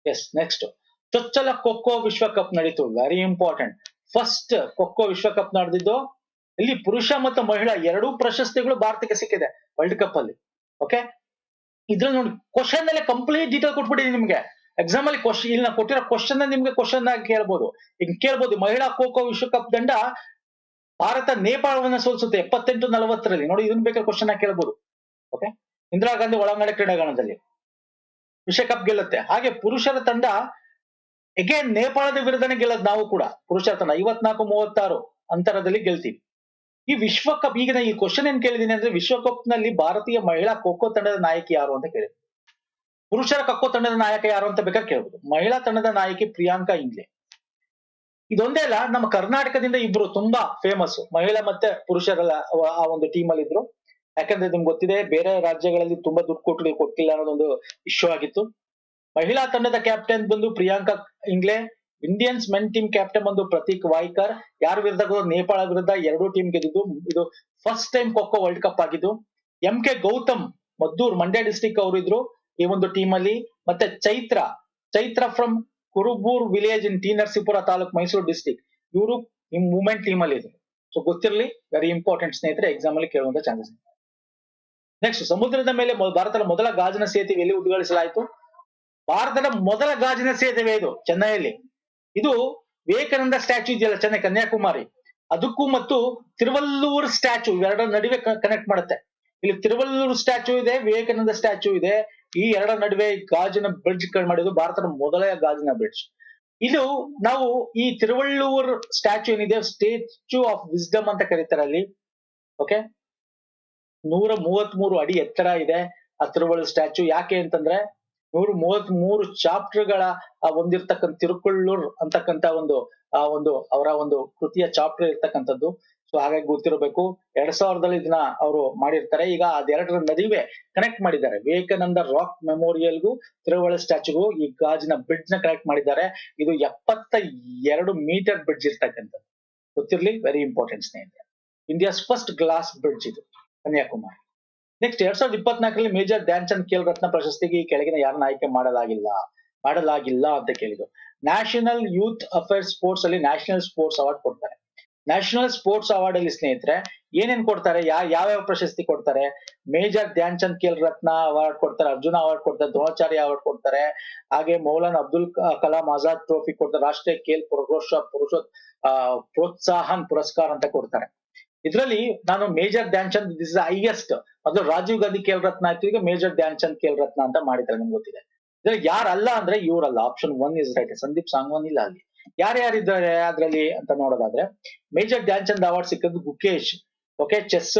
ಎಸ್ ನೆಕ್ಸ್ಟ್, ಚೊಚ್ಚಲ ಖೋಖೋ ವಿಶ್ವಕಪ್ ನಡೀತು. Very important. ಫಸ್ಟ್ ಖೋಖೋ ವಿಶ್ವಕಪ್ ನಡೆದಿದ್ದು ಇಲ್ಲಿ ಪುರುಷ ಮತ್ತು ಮಹಿಳಾ ಎರಡೂ ಪ್ರಶಸ್ತಿಗಳು ಭಾರತಕ್ಕೆ ಸಿಕ್ಕಿದೆ ವರ್ಲ್ಡ್ ಕಪ್ ಅಲ್ಲಿ. ಓಕೆ ಇದ್ರಲ್ಲಿ ನೋಡಿ ಕ್ವಶನ್ ಅಲ್ಲೇ ಕಂಪ್ಲೀಟ್ ಡೀಟೇಲ್ ಕೊಟ್ಬಿಟ್ಟಿದ್ದೀನಿ ನಿಮ್ಗೆ. ಎಕ್ಸಾಮ್ ಅಲ್ಲಿ ಕ್ವಶನ್ ಇಲ್ಲಿ ಕೊಟ್ಟಿರೋ ಕ್ವಶನ್ ನಿಮ್ಗೆ ಕ್ವಶನ್ ಆಗಿ ಕೇಳ್ಬೋದು. ಈಗ ಕೇಳ್ಬೋದು, ಮಹಿಳಾ ಖೋಖೋ ವಿಶ್ವಕಪ್ ದಂಡ ಭಾರತ ನೇಪಾಳವನ್ನ ಸೋಲಿಸುತ್ತೆ 78-40 ನೋಡಿ. ಇದನ್ನ ಬೇಕಾದ್ರೆ ಕ್ವಶನ್ ಆಗಿ ಕೇಳ್ಬೋದು. ಓಕೆ ಇಂದಿರಾ ಗಾಂಧಿ ಒಳಾಂಗಣ ಕ್ರೀಡಾಂಗಣದಲ್ಲಿ ವಿಶ್ವಕಪ್ ಗೆಲ್ಲುತ್ತೆ. ಹಾಗೆ ಪುರುಷರ ತಂಡ ಎಗೇನ್ ನೇಪಾಳದ ವಿರುದ್ಧನೇ ಗೆಲ್ಲೋದು ನಾವು ಕೂಡ. ಪುರುಷರ ತಂಡ 54-36 ಅಂತರದಲ್ಲಿ ಗೆಲ್ತೀವಿ ಈ ವಿಶ್ವಕಪ್. ಈಗ ಈ ಕ್ವಶನ್ ಏನ್ ಕೇಳಿದೀನಿ ಅಂದ್ರೆ, ವಿಶ್ವಕಪ್ ನಲ್ಲಿ ಭಾರತೀಯ ಮಹಿಳಾ ಖೋಖೋ ತಂಡದ ನಾಯಕಿ ಯಾರು ಅಂತ ಕೇಳಿದ್ರು. ಪುರುಷರ ಖೋಖೋ ತಂಡದ ನಾಯಕ ಯಾರು ಅಂತ ಬೇಕಾದ್ರೆ ಕೇಳ್ಬೋದು. ಮಹಿಳಾ ತಂಡದ ನಾಯಕಿ ಪ್ರಿಯಾಂಕಾ ಇಂಗ್ಲೆ. ಇದೊಂದೇ ಅಲ್ಲ, ನಮ್ಮ ಕರ್ನಾಟಕದಿಂದ ಇಬ್ರು ತುಂಬಾ ಫೇಮಸ್ ಮಹಿಳಾ ಮತ್ತೆ ಪುರುಷರಲ್ಲ ಆ ಒಂದು ಟೀಮ್ ಅಲ್ಲಿ ಇದ್ರು. ಯಾಕಂದ್ರೆ ನಿಮ್ಗೆ ಗೊತ್ತಿದೆ, ಬೇರೆ ರಾಜ್ಯಗಳಲ್ಲಿ ತುಂಬಾ ದುಡ್ಡು ಕೊಟ್ಟಿಲ್ಲ ಅನ್ನೋದೊಂದು ಇಶ್ಯೂ ಆಗಿತ್ತು. ಮಹಿಳಾ ತಂಡದ ಕ್ಯಾಪ್ಟನ್ ಬಂದು Priyanka Ingle. Indians men team captain ಬಂದು ಪ್ರತೀಕ್ ವಾಯ್ಕರ್. ಯಾರ ವಿರುದ್ಧ? ನೇಪಾಳ ವಿರುದ್ಧ 2 ಟೀಮ್ ಗೆದ್ದಿದ್ದು. ಇದು first time kho kho world cup ಆಗಿದ್ದು. MK ಗೌತಮ್ ಮದ್ದೂರ್ ಮಂಡ್ಯ ಡಿಸ್ಟಿಕ್ ಅವರು ಇದ್ರು ಈ ಒಂದು ಟೀಮ್ ಅಲ್ಲಿ. ಮತ್ತೆ Chaitra from Kurubur village in T Narasipura taluk Mysuru district, ಇವರು ಈ ಮೂವ್ಮೆಂಟ್ ಟೀಮ್ ಅಲ್ಲಿ ಇದ್ರು. ಸೊ ಗೊತ್ತಿರಲಿ, ವೆರಿ ಇಂಪಾರ್ಟೆಂಟ್ ಸ್ನೇಹಿತರೆ, ಎಕ್ಸಾಮ್ ಅಲ್ಲಿ ಕೇಳುವಂತ ಚಾನ್ಸಸ್. ನೆಕ್ಸ್ಟ್, ಸಮುದ್ರದ ಮೇಲೆ ಭಾರತದ ಮೊದಲ ಗಾಜಿನ ಸೇತುವೆ ಎಲ್ಲಿ ಉದ್ಘಾಟಿಸಲಾಯಿತು? ಭಾರತದ ಮೊದಲ ಗಾಜಿನ ಸೇತುವೆ ಇದು ಚೆನ್ನೈಯಲ್ಲಿ. ಇದು ವಿವೇಕಾನಂದ ಸ್ಟ್ಯಾಚ್ಯೂ ಇದೆಯಲ್ಲ ಚೆನ್ನೈ ಕನ್ಯಾಕುಮಾರಿ, ಅದಕ್ಕೂ ಮತ್ತು ತಿರುವಲ್ಲೂರ್ ಸ್ಟ್ಯಾಚ್ಯೂ ಇವೆರಡರ ನಡುವೆ ಕನೆಕ್ಟ್ ಮಾಡುತ್ತೆ. ಇಲ್ಲಿ ತಿರುವಲ್ಲೂರ್ ಸ್ಟ್ಯಾಚ್ಯೂ ಇದೆ, ವಿವೇಕಾನಂದ ಸ್ಟ್ಯಾಚ್ಯೂ ಇದೆ. ಈ ಎರಡರ ನಡುವೆ ಗಾಜಿನ ಬ್ರಿಡ್ಜ್ ಮಾಡಿದ್ದು ಭಾರತದ ಮೊದಲ ಗಾಜಿನ ಬ್ರಿಡ್ಜ್ ಇದು. ನಾವು ಈ ತಿರುವಲ್ಲೂರ್ ಸ್ಟ್ಯಾಚ್ಯೂ ಏನಿದೆ, ಸ್ಟ್ಯಾಚ್ಯೂ ಆಫ್ ವಿಸ್ಡಮ್ ಅಂತ ಕರೀತಾರೆ ಅಲ್ಲಿ. ಓಕೆ, 133 ಅಡಿ ಎತ್ತರ ಇದೆ ಆ ತಿರುವಲ್ಲೂರ್ ಸ್ಟ್ಯಾಚ್ಯೂ. ಯಾಕೆ ಅಂತಂದ್ರೆ 133 ಚಾಪ್ಟರ್ಗಳ ಹೊಂದಿರ್ತಕ್ಕಂಥ ತಿರುವಲ್ಲೂರ್ ಅಂತಕ್ಕಂಥ ಒಂದು ಅವರ ಒಂದು ಕೃತಿಯ ಚಾಪ್ಟರ್ ಇರ್ತಕ್ಕಂಥದ್ದು. ಸೊ ಹಾಗಾಗಿ ಗೊತ್ತಿರಬೇಕು. 2000ದಲ್ಲಿ ಇದನ್ನ ಅವರು ಮಾಡಿರ್ತಾರೆ. ಈಗ ಅದೆರಡರ ನಡುವೆ ಕನೆಕ್ಟ್ ಮಾಡಿದ್ದಾರೆ. ವಿವೇಕಾನಂದ ರಾಕ್ ಮೆಮೋರಿಯಲ್ಗೂ ತಿರುವಲ್ಲೂರ್ ಸ್ಟ್ಯಾಚ್ಯೂಗೂ ಈ ಗಾಜಿನ ಬ್ರಿಡ್ಜ್ ನ ಕನೆಕ್ಟ್ ಮಾಡಿದ್ದಾರೆ. ಇದು 72 ಮೀಟರ್ ಬ್ರಿಡ್ಜ್ ಇರ್ತಕ್ಕಂಥದ್ದು, ಗೊತ್ತಿರ್ಲಿ, ವೆರಿ ಇಂಪಾರ್ಟೆಂಟ್ ಸ್ನೇಹಿತರೆ. ಇಂಡಿಯಾಸ್ ಫಸ್ಟ್ ಗ್ಲಾಸ್ ಬ್ರಿಡ್ಜ್ ಇದು ಕನ್ಯಾಕುಮಾರಿ. ನೆಕ್ಸ್ಟ್, 2024ರಲ್ಲಿ ಮೇಜರ್ ಧ್ಯಾನ್ ಚಂದ್ ಖೇಲ್ ರತ್ನ ಪ್ರಶಸ್ತಿಗೆ ಈ ಕೆಳಗಿನ ಯಾರನ್ನ ಆಯ್ಕೆ ಮಾಡಲಾಗಿಲ್ಲ ಅಂತ ಕೇಳಿದ್ರು. ನ್ಯಾಷನಲ್ ಯೂತ್ ಅಫೇರ್ಸ್ ಸ್ಪೋರ್ಟ್ಸ್ ಅಲ್ಲಿ ನ್ಯಾಷನಲ್ ಸ್ಪೋರ್ಟ್ಸ್ ಅವಾರ್ಡ್ ಕೊಡ್ತಾರೆ. ನ್ಯಾಷನಲ್ ಸ್ಪೋರ್ಟ್ಸ್ ಅವಾರ್ಡ್ ಅಲ್ಲಿ ಸ್ನೇಹಿತರೆ ಏನೇನ್ ಕೊಡ್ತಾರೆ, ಯಾವ್ಯಾವ ಪ್ರಶಸ್ತಿ ಕೊಡ್ತಾರೆ? ಮೇಜರ್ ಧ್ಯಾನ್ ಚಂದ್ ಖೇಲ್ ರತ್ನ ಅವಾರ್ಡ್ ಕೊಡ್ತಾರೆ, ಅರ್ಜುನ ಅವಾರ್ಡ್ ಕೊಡ್ತಾರೆ, ದ್ರೋಣಾಚಾರ್ಯ ಅವಾರ್ಡ್ ಕೊಡ್ತಾರೆ, ಹಾಗೆ ಮೌಲಾನಾ ಅಬ್ದುಲ್ ಕಲಾಂ ಆಜಾದ್ ಟ್ರೋಫಿ ಕೊಡ್ತಾರೆ, ರಾಷ್ಟ್ರೀಯ ಖೇಲ್ ಪ್ರೋತ್ಸಾಹನ್ ಪುರಸ್ಕಾರ ಅಂತ ಕೊಡ್ತಾರೆ. ಇದರಲ್ಲಿ ನಾನು major Dhyan Chand this is highest. ಮೊದಲು ರಾಜೀವ್ ಗಾಂಧಿ ಖೇಲ್ ರತ್ನ ಆಯ್ತು, ಈಗ ಮೇಜರ್ ಧ್ಯಾನ್ ಚಂದ್ ಖೇಲ್ ರತ್ನ ಅಂತ ಮಾಡಿದ್ದಾರೆ, ನಿಮ್ಗೆ ಗೊತ್ತಿದೆ. ಇದ್ರಲ್ಲಿ ಯಾರಲ್ಲ ಅಂದ್ರೆ ಇವರಲ್ಲ. Option 1 is right. Sandeep Sangwan ಇಲ್ಲ ಅಲ್ಲಿ. ಯಾರ್ಯಾರಿದ್ದಾರೆ ಅದ್ರಲ್ಲಿ ಅಂತ ನೋಡೋದಾದ್ರೆ, ಮೇಜರ್ ಧ್ಯಾನ್ ಚಂದ್ ಅವಾರ್ಡ್ ಸಿಕ್ಕದ್ದು Gukesh, okay, chess,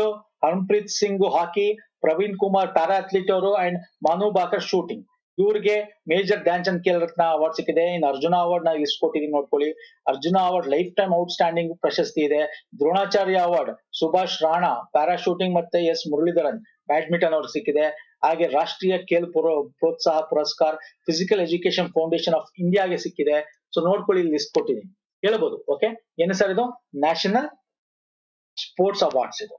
Harmanpreet Singh hockey, Praveen Kumar para athlete ಅವರು, ಅಂಡ್ ಮಾನು ಬಾಕರ್ ಶೂಟಿಂಗ್. ಇವ್ರಿಗೆ ಮೇಜರ್ ಧ್ಯಾನ್ ಚಂದ್ ಖೇಲ್ ರತ್ನ ಅವಾರ್ಡ್ ಸಿಕ್ಕಿದೆ. ಇನ್ನು ಅರ್ಜುನ ಅವಾರ್ಡ್ ನಾ ಎಷ್ಟು ಕೊಟ್ಟಿದ್ದೀನಿ ನೋಡ್ಕೊಳ್ಳಿ. Arjuna award life time out standing ಪ್ರಶಸ್ತಿ ಇದೆ. Dronacharya award Subhash Rana para shooting ಮತ್ತೆ ಎಸ್ ಮುರಳೀಧರನ್ ಬ್ಯಾಡ್ಮಿಂಟನ್ ಅವ್ರಿಗೆ ಸಿಕ್ಕಿದೆ. ಹಾಗೆ ರಾಷ್ಟ್ರೀಯ ಖೇಲ್ ಪ್ರೋತ್ಸಾಹ ಪುರಸ್ಕಾರ ಫಿಸಿಕಲ್ ಎಜುಕೇಶನ್ ಫೌಂಡೇಶನ್ ಆಫ್ ಇಂಡಿಯಾಗೆ ಸಿಕ್ಕಿದೆ. ಸೊ ನೋಡ್ಕೊಳ್ಳಿ, ಲಿಸ್ಟ್ ಕೊಟ್ಟಿದ್ದೀನಿ, ಹೇಳ್ಬೋದು. ಓಕೆ, ಏನು ಸರ್ ಇದು? ನ್ಯಾಷನಲ್ ಸ್ಪೋರ್ಟ್ಸ್ ಅವಾರ್ಡ್ಸ್ ಇದು.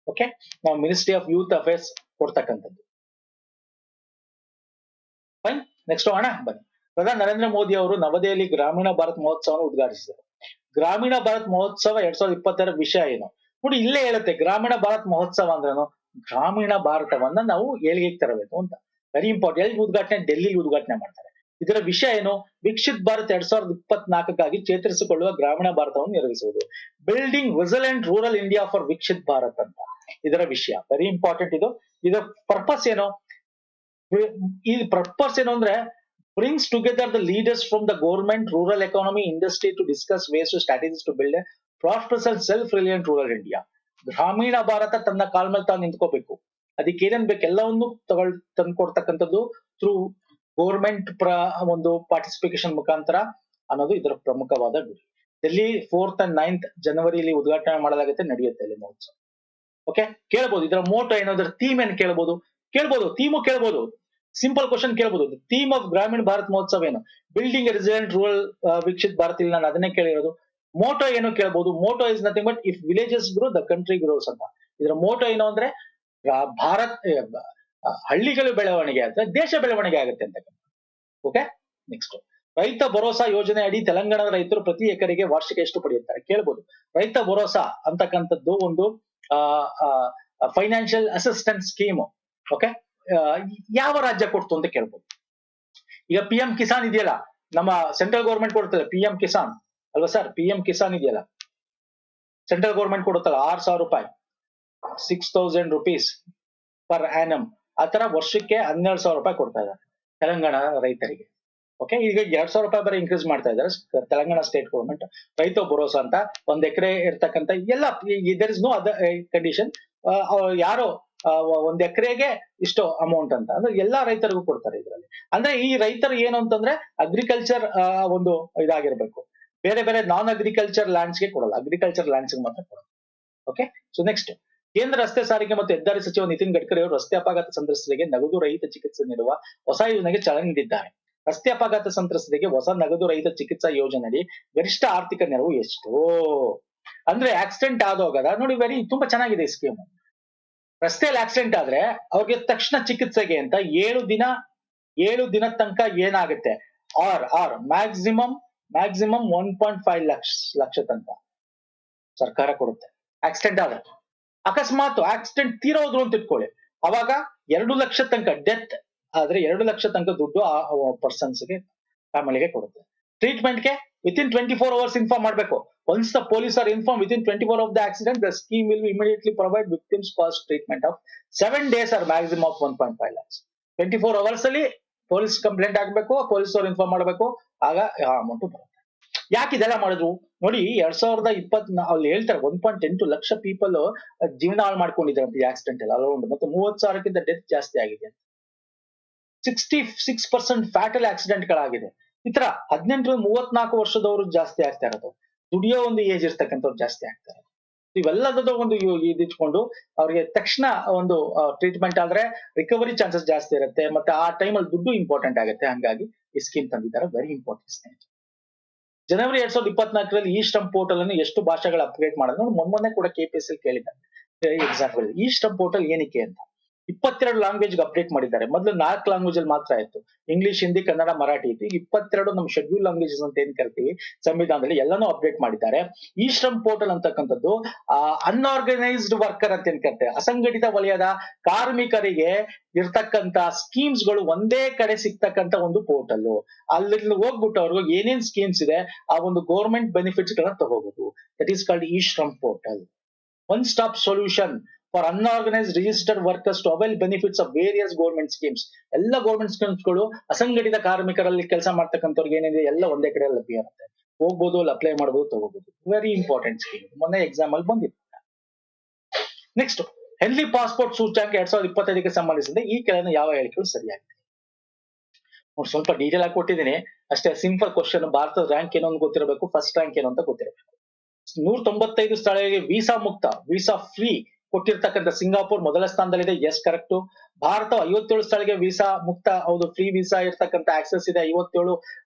ಓಕೆ, ನಾವು ಮಿನಿಸ್ಟ್ರಿ ಆಫ್ ಯೂತ್ ಅಫೇರ್ಸ್ ಕೊಡ್ತಕ್ಕಂಥದ್ದು. ಫೈನ್. ನೆಕ್ಸ್ಟ್ ಹೋಗೋಣ ಬನ್ನಿ. ಪ್ರಧಾನಿ ನರೇಂದ್ರ ಮೋದಿ ಅವರು ನವದೆಹಲಿ ಗ್ರಾಮೀಣ ಭಾರತ್ ಮಹೋತ್ಸವವನ್ನು ಉದ್ಘಾಟಿಸಿದರು. ಗ್ರಾಮೀಣ ಭಾರತ್ ಮಹೋತ್ಸವ 2022 ವಿಷಯ ಏನು ನೋಡಿ, ಇಲ್ಲೇ ಹೇಳುತ್ತೆ. ಗ್ರಾಮೀಣ ಭಾರತ್ ಮಹೋತ್ಸವ ಅಂದ್ರೇನು? ಗ್ರಾಮೀಣ ಭಾರತವನ್ನ ನಾವು ಏಳಿಗೆಗೆ ತರಬೇಕು ಅಂತ. Very important. ಎಲ್ಲಿ ಉದ್ಘಾಟನೆ? ಡೆಲ್ಲಿಲಿ ಉದ್ಘಾಟನೆ ಮಾಡ್ತಾರೆ. ಇದರ ವಿಷಯ ಏನು? ವಿಕಸಿತ್ ಭಾರತ್ 2024ಗಾಗಿ ಚೇತರಿಸಿಕೊಳ್ಳುವ ಗ್ರಾಮೀಣ ಭಾರತವನ್ನು ನಿರ್ವಹಿಸುವುದು. Building resilient rural India for Viksit Bharat ಅಂತ ಇದರ ವಿಷಯ. ವೆರಿ ಇಂಪಾರ್ಟೆಂಟ್ ಇದು. ಇದರ ಪರ್ಪಸ್ ಏನು? ಈ ಪರ್ಪಸ್ ಏನು ಅಂದ್ರೆ, brings together the leaders from the government, rural economy, industry to discuss ways to strategies to build a prosperous and self-reliant rural India. ಗ್ರಾಮೀಣ ಭಾರತ ತನ್ನ ಕಾಲ ಮೇಲೆ ತಾನು ನಿಂತ್ಕೋಬೇಕು. ಅದಕ್ಕೆ ಏನೇನ್ ಬೇಕು ಎಲ್ಲವನ್ನು ತಂದ್ಕೊಡ್ತಕ್ಕಂಥದ್ದು ಥ್ರೂ ಗೌರ್ಮೆಂಟ್ ಒಂದು ಪಾರ್ಟಿಸಿಪೇಷನ್ ಮುಖಾಂತರ ಅನ್ನೋದು ಇದರ ಪ್ರಮುಖವಾದ ಗುರಿ. ಡೆಲ್ಲಿ 4th and 9th ಜನವರಿಯಲ್ಲಿ ಉದ್ಘಾಟನೆ ಮಾಡಲಾಗುತ್ತೆ, ನಡೆಯುತ್ತೆ ಇಲ್ಲಿ ಮಹೋತ್ಸವ. ಓಕೆ, ಕೇಳ್ಬೋದು ಇದರ ಮೋಟೋ ಏನೋ, ಇದರ ಥೀಮ್ ಏನ್ ಕೇಳ್ಬೋದು. ಥೀಮು ಕೇಳ್ಬೋದು. ಸಿಂಪಲ್ ಕ್ವಶನ್ ಕೇಳ್ಬೋದು. ಥೀಮ್ ಆಫ್ ಗ್ರಾಮೀಣ ಭಾರತ್ ಮಹೋತ್ಸವ ಏನು? Building a resilient rural Viksit Bharat. ಇಲ್ಲಿ ನಾನು ಅದನ್ನೇ ಕೇಳಿರೋದು. ಮೋಟೋ ಏನು ಕೇಳ್ಬೋದು. Motto is nothing but if villages grow the country grows ಅಂತ. ಇದರ ಮೋಟೋ ಏನು ಅಂದ್ರೆ, ಭಾರತ್ ಹಳ್ಳಿಗಳು ಬೆಳವಣಿಗೆ ಆದ್ರೆ ದೇಶ ಬೆಳವಣಿಗೆ ಆಗುತ್ತೆ ಅಂತ. ಓಕೆ, ನೆಕ್ಸ್ಟ್, ರೈತ ಭರೋಸಾ ಯೋಜನೆ ಅಡಿ ತೆಲಂಗಾಣದ ರೈತರು ಪ್ರತಿ ಎಕರೆಗೆ ವಾರ್ಷಿಕ ಎಷ್ಟು ಪಡೆಯುತ್ತಾರೆ ಕೇಳ್ಬೋದು. ರೈತ ಭರೋಸಾ ಅಂತಕ್ಕಂಥದ್ದು ಒಂದು ಫೈನಾನ್ಷಿಯಲ್ ಅಸಿಸ್ಟೆನ್ಸ್ ಸ್ಕೀಮು. ಓಕೆ, ಯಾವ ರಾಜ್ಯ ಕೊಡ್ತು ಅಂತ ಕೇಳ್ಬೋದು. ಈಗ PM ಕಿಸಾನ್ ಇದೆಯಲ್ಲ, ನಮ್ಮ ಸೆಂಟ್ರಲ್ ಗೌರ್ಮೆಂಟ್ ಕೊಡ್ತದೆ PM ಕಿಸಾನ್ ಅಲ್ವಾ ಸರ್? PM ಕಿಸಾನ್ ಇದೆಯಲ್ಲ, ಸೆಂಟ್ರಲ್ ಗೌರ್ಮೆಂಟ್ ಕೊಡುತ್ತಲ್ಲ, 6,000 ರೂಪಾಯಿ, 6,000 rupees ಪರ್ ಆನಮ್. ಆ ತರ ವರ್ಷಕ್ಕೆ 12,000 ರೂಪಾಯಿ ಕೊಡ್ತಾ ಇದ್ದಾರೆ ತೆಲಂಗಾಣ ರೈತರಿಗೆ. ಓಕೆ, ಈಗ 2,000 ರೂಪಾಯಿ ಬರೀ ಇನ್ಕ್ರೀಸ್ ಮಾಡ್ತಾ ಇದ್ದಾರೆ ತೆಲಂಗಾಣ ಸ್ಟೇಟ್ ಗೌರ್ಮೆಂಟ್. ರೈತ ಭರೋಸಾ ಅಂತ 1 ಎಕರೆ ಇರ್ತಕ್ಕಂಥ ಎಲ್ಲ, there is no other condition. ಯಾರೋ 1 ಎಕರೆಗೆ ಇಷ್ಟು ಅಮೌಂಟ್ ಅಂತ ಅಂದ್ರೆ ಎಲ್ಲಾ ರೈತರಿಗೂ ಕೊಡ್ತಾರೆ ಇದರಲ್ಲಿ. ಅಂದ್ರೆ ಈ ರೈತರು ಏನು ಅಂತಂದ್ರೆ ಅಗ್ರಿಕಲ್ಚರ್ ಒಂದು ಇದಾಗಿರ್ಬೇಕು. ಬೇರೆ ಬೇರೆ ನಾನ್ ಅಗ್ರಿಕಲ್ಚರ್ ಲ್ಯಾಂಡ್ಸ್ಗೆ ಕೊಡಲ್ಲ, ಅಗ್ರಿಕಲ್ಚರ್ ಲ್ಯಾಂಡ್ಸ್ಗೆ ಮಾತ್ರ ಕೊಡಲ್ಲ. ಓಕೆ, ಸೊ ನೆಕ್ಸ್ಟ್, ಕೇಂದ್ರ ರಸ್ತೆ ಸಾರಿಗೆ ಮತ್ತು ಹೆದ್ದಾರಿ ಸಚಿವ ನಿತಿನ್ ಗಡ್ಕರಿ ಅವರು ರಸ್ತೆ ಅಪಘಾತ ಸಂತ್ರಸ್ತರಿಗೆ ನಗದು ರಹಿತ ಚಿಕಿತ್ಸೆ ನೀಡುವ ಹೊಸ ಯೋಜನೆಗೆ ಚಾಲನೆ ನೀಡಿದ್ದಾರೆ. ರಸ್ತೆ ಅಪಘಾತ ಸಂತ್ರಸ್ತರಿಗೆ ಹೊಸ ನಗದು ರಹಿತ ಚಿಕಿತ್ಸಾ ಯೋಜನೆಯಡಿ ಗರಿಷ್ಠ ಆರ್ಥಿಕ ನೆರವು ಎಷ್ಟು ಅಂದ್ರೆ ಆಕ್ಸಿಡೆಂಟ್ ಆದೋಗದ ನೋಡಿ. ತುಂಬಾ ಚೆನ್ನಾಗಿದೆ ಈ ಸ್ಕೀಮ್. ರಸ್ತೆಯಲ್ಲಿ ಆಕ್ಸಿಡೆಂಟ್ ಆದ್ರೆ ಅವ್ರಿಗೆ ತಕ್ಷಣ ಚಿಕಿತ್ಸೆಗೆ ಅಂತ 7 ದಿನ ತನಕ ಏನಾಗುತ್ತೆ, ಆರ್ ಮ್ಯಾಕ್ಸಿಮಮ್ 1.5 ಲಕ್ಷ ತನಕ ಸರ್ಕಾರ ಕೊಡುತ್ತೆ ಆಕ್ಸಿಡೆಂಟ್ ಆದ್ರೆ. ಅಕಸ್ಮಾತ್ ಆಕ್ಸಿಡೆಂಟ್ ತೀರೋದ್ರು ಅಂತ ಇಟ್ಕೊಳ್ಳಿ, ಅವಾಗ 2 ಲಕ್ಷ ತನಕ ಡೆತ್ ಆದ್ರೆ 2 ಲಕ್ಷ ತನಕ ದುಡ್ಡು ಆ ಪರ್ಸನ್ಸ್ಗೆ ಫ್ಯಾಮಿಲಿಗೆ ಕೊಡುತ್ತೆ. ಟ್ರೀಟ್ಮೆಂಟ್ಗೆ ವಿತಿನ್ 24 hours ಇನ್ಫಾರ್ಮ್ ಮಾಡಬೇಕು. Once the police are inform within 24 of the accident, the scheme will immediately provide victims cost treatment of 7 days or maximum of 1.5 lakhs. 24 hours ಅಲ್ಲಿ ಪೊಲೀಸ್ ಕಂಪ್ಲೇಂಟ್ ಆಗ್ಬೇಕು, ಪೊಲೀಸ್ ಅವ್ರು ಇನ್ಫಾರ್ಮ್ ಮಾಡಬೇಕು, ಆಗ amount ಬರುತ್ತೆ. ಯಾಕೆ ಇದೆಲ್ಲ ಮಾಡಿದ್ರು ನೋಡಿ, 2020 ಅಲ್ಲಿ ಹೇಳ್ತಾರೆ 1.8 ಲಕ್ಷ ಪೀಪಲ್ ಜೀವನ ಹಾಳು ಮಾಡ್ಕೊಂಡಿದ್ದಾರೆ ಈ ಆಕ್ಸಿಡೆಂಟ್ ಅಲ್ಲಿ ಅರೌಂಡ್, ಮತ್ತೆ 30,000ಕ್ಕಿಂತ ಡೆತ್ ಜಾಸ್ತಿ ಆಗಿದೆ. 66% ಫ್ಯಾಟಲ್ ಆಕ್ಸಿಡೆಂಟ್ ಗಳಾಗಿದೆ. ಈ ತರ 18-34 ವರ್ಷದವರು ಜಾಸ್ತಿ ಆಗ್ತಾ ಇರೋದು, ದುಡಿಯೋ ಒಂದು ಏಜ್ ಇರ್ತಕ್ಕಂಥವ್ರು ಜಾಸ್ತಿ ಆಗ್ತಾ ಇರೋದು. ಇವೆಲ್ಲದ ಒಂದು ಇದಿಟ್ಕೊಂಡು ಅವ್ರಿಗೆ ತಕ್ಷಣ ಒಂದು ಟ್ರೀಟ್ಮೆಂಟ್ ಆದ್ರೆ ರಿಕವರಿ ಚಾನ್ಸಸ್ ಜಾಸ್ತಿ ಇರುತ್ತೆ, ಮತ್ತೆ ಆ ಟೈಮಲ್ಲಿ ದುಡ್ಡು ಇಂಪಾರ್ಟೆಂಟ್ ಆಗುತ್ತೆ. ಹಂಗಾಗಿ ಈ ಸ್ಕೀಮ್ ತಂದಿದ್ದಾರೆ, ವೆರಿ ಇಂಪಾರ್ಟೆಂಟ್. ಜನವರಿ 2024ರಲ್ಲಿ ಈ ಶ್ರಮ್ ಪೋರ್ಟಲ್ ಅನ್ನು ಎಷ್ಟು ಭಾಷೆಗಳು ಅಪ್ಗ್ರೇಡ್ ಮಾಡೋದು ಮೊನ್ನೆ ಕೂಡ KPSC ಕೇಳಿದ್ದಾರೆ ಎಕ್ಸಾಂಪಲ್. ಈ ಶ್ರಮ್ ಪೋರ್ಟಲ್ ಏನಕ್ಕೆ ಅಂತ 22 ಲ್ಯಾಂಗ್ವೇಜ್ ಅಪ್ಡೇಟ್ ಮಾಡಿದ್ದಾರೆ. ಮೊದಲು 4 ಲ್ಯಾಂಗ್ವೇಜ್ ಅಲ್ಲಿ ಮಾತ್ರ ಇತ್ತು, ಇಂಗ್ಲಿಷ್, ಹಿಂದಿ, ಕನ್ನಡ, ಮರಾಠಿ ಇತ್ತು. ಈಗ 22 ನಮ್ಮ ಶೆಡ್ಯೂಲ್ ಲ್ಯಾಂಗ್ವೇಜಸ್ ಅಂತ ಏನ್ ಕರಿತೀವಿ ಸಂವಿಧಾನದಲ್ಲಿ ಎಲ್ಲಾನು ಅಪ್ಡೇಟ್ ಮಾಡಿದ್ದಾರೆ. ಈ ಶ್ರಮ್ ಪೋರ್ಟಲ್ ಅಂತಕ್ಕಂಥದ್ದು ಅನ್ಆರ್ಗನೈಸ್ಡ್ ವರ್ಕರ್ ಅಂತ ಏನ್ ಕರಿತೇವೆ, ಅಸಂಘಟಿತ ವಲಯದ ಕಾರ್ಮಿಕರಿಗೆ ಇರ್ತಕ್ಕಂತ ಸ್ಕೀಮ್ಸ್ ಗಳು ಒಂದೇ ಕಡೆ ಸಿಗ್ತಕ್ಕಂತ ಒಂದು ಪೋರ್ಟಲ್. ಅಲ್ಲಿ ಹೋಗ್ಬಿಟ್ಟು ಅವ್ರಿಗೆ ಏನೇನ್ ಸ್ಕೀಮ್ಸ್ ಇದೆ ಆ ಒಂದು ಗೌರ್ಮೆಂಟ್ ಬೆನಿಫಿಟ್ಸ್ ಗಳನ್ನ ತಗೋಬಹುದು. That is called e Shram portal. One stop solution for unorganised registered workers to avail benefits of various government schemes. ಎಲ್ಲ ಗೌರ್ಮೆಂಟ್ ಸ್ಕೀಮ್ಸ್ ಗಳು ಅಸಂಘಟಿತ ಕಾರ್ಮಿಕರಲ್ಲಿ ಕೆಲಸ ಮಾಡ್ತಕ್ಕಂಥವ್ರಿಗೆ ಏನಿದೆ ಎಲ್ಲ ಒಂದೇ ಕಡೆ ಲಭ್ಯ ಇರುತ್ತೆ, ಹೋಗ್ಬೋದು, ಅಲ್ಲಿ ಅಪ್ಲೈ ಮಾಡಬಹುದು, ತಗೋಬಹುದು. ವೆರಿ ಇಂಪಾರ್ಟೆಂಟ್ ಸ್ಕೀಮ್, ಮೊನ್ನೆ ಎಕ್ಸಾಮ್ ಅಲ್ಲಿ ಬಂದಿತ್ತು. ನೆಕ್ಸ್ಟ್, ಹೆನ್ಲಿ ಪಾಸ್ಪೋರ್ಟ್ ಸೂಚ್ಯಾಂಕ 2025ಕ್ಕೆ ಸಂಬಂಧಿಸಿದಂತೆ ಈ ಕೆಳಗಿನ ಯಾವ ಹೇಳಿಕೆಗಳು ಸರಿಯಾಗಿದೆ? ಸ್ವಲ್ಪ ಡೀಟೇಲ್ ಆಗಿ ಕೊಟ್ಟಿದ್ದೀನಿ ಅಷ್ಟೇ, ಸಿಂಪಲ್ ಕ್ವಶನ್. ಭಾರತದ ರ್ಯಾಂಕ್ ಏನು ಅಂತ ಗೊತ್ತಿರಬೇಕು, ಫಸ್ಟ್ ರ್ಯಾಂಕ್ ಏನು ಅಂತ ಗೊತ್ತಿರಬೇಕು. 195 ಸ್ಥಳಗಳಿಗೆ ವೀಸಾ ಮುಕ್ತ, ವೀಸಾ ಫ್ರೀ ಕೊಟ್ಟಿರ್ತಕ್ಕಂಥ ಸಿಂಗಾಪುರ್ ಮೊದಲ ಸ್ಥಾನದಲ್ಲಿದೆ. S, correct. ಭಾರತ 57 ಸ್ಥಳಗಳಿಗೆ ವೀಸಾ ಮುಕ್ತ, ಹೌದು, ಫ್ರೀ ವೀಸಾ ಇರ್ತಕ್ಕಂಥ ಆಕ್ಸೆಸ್ ಇದೆ 57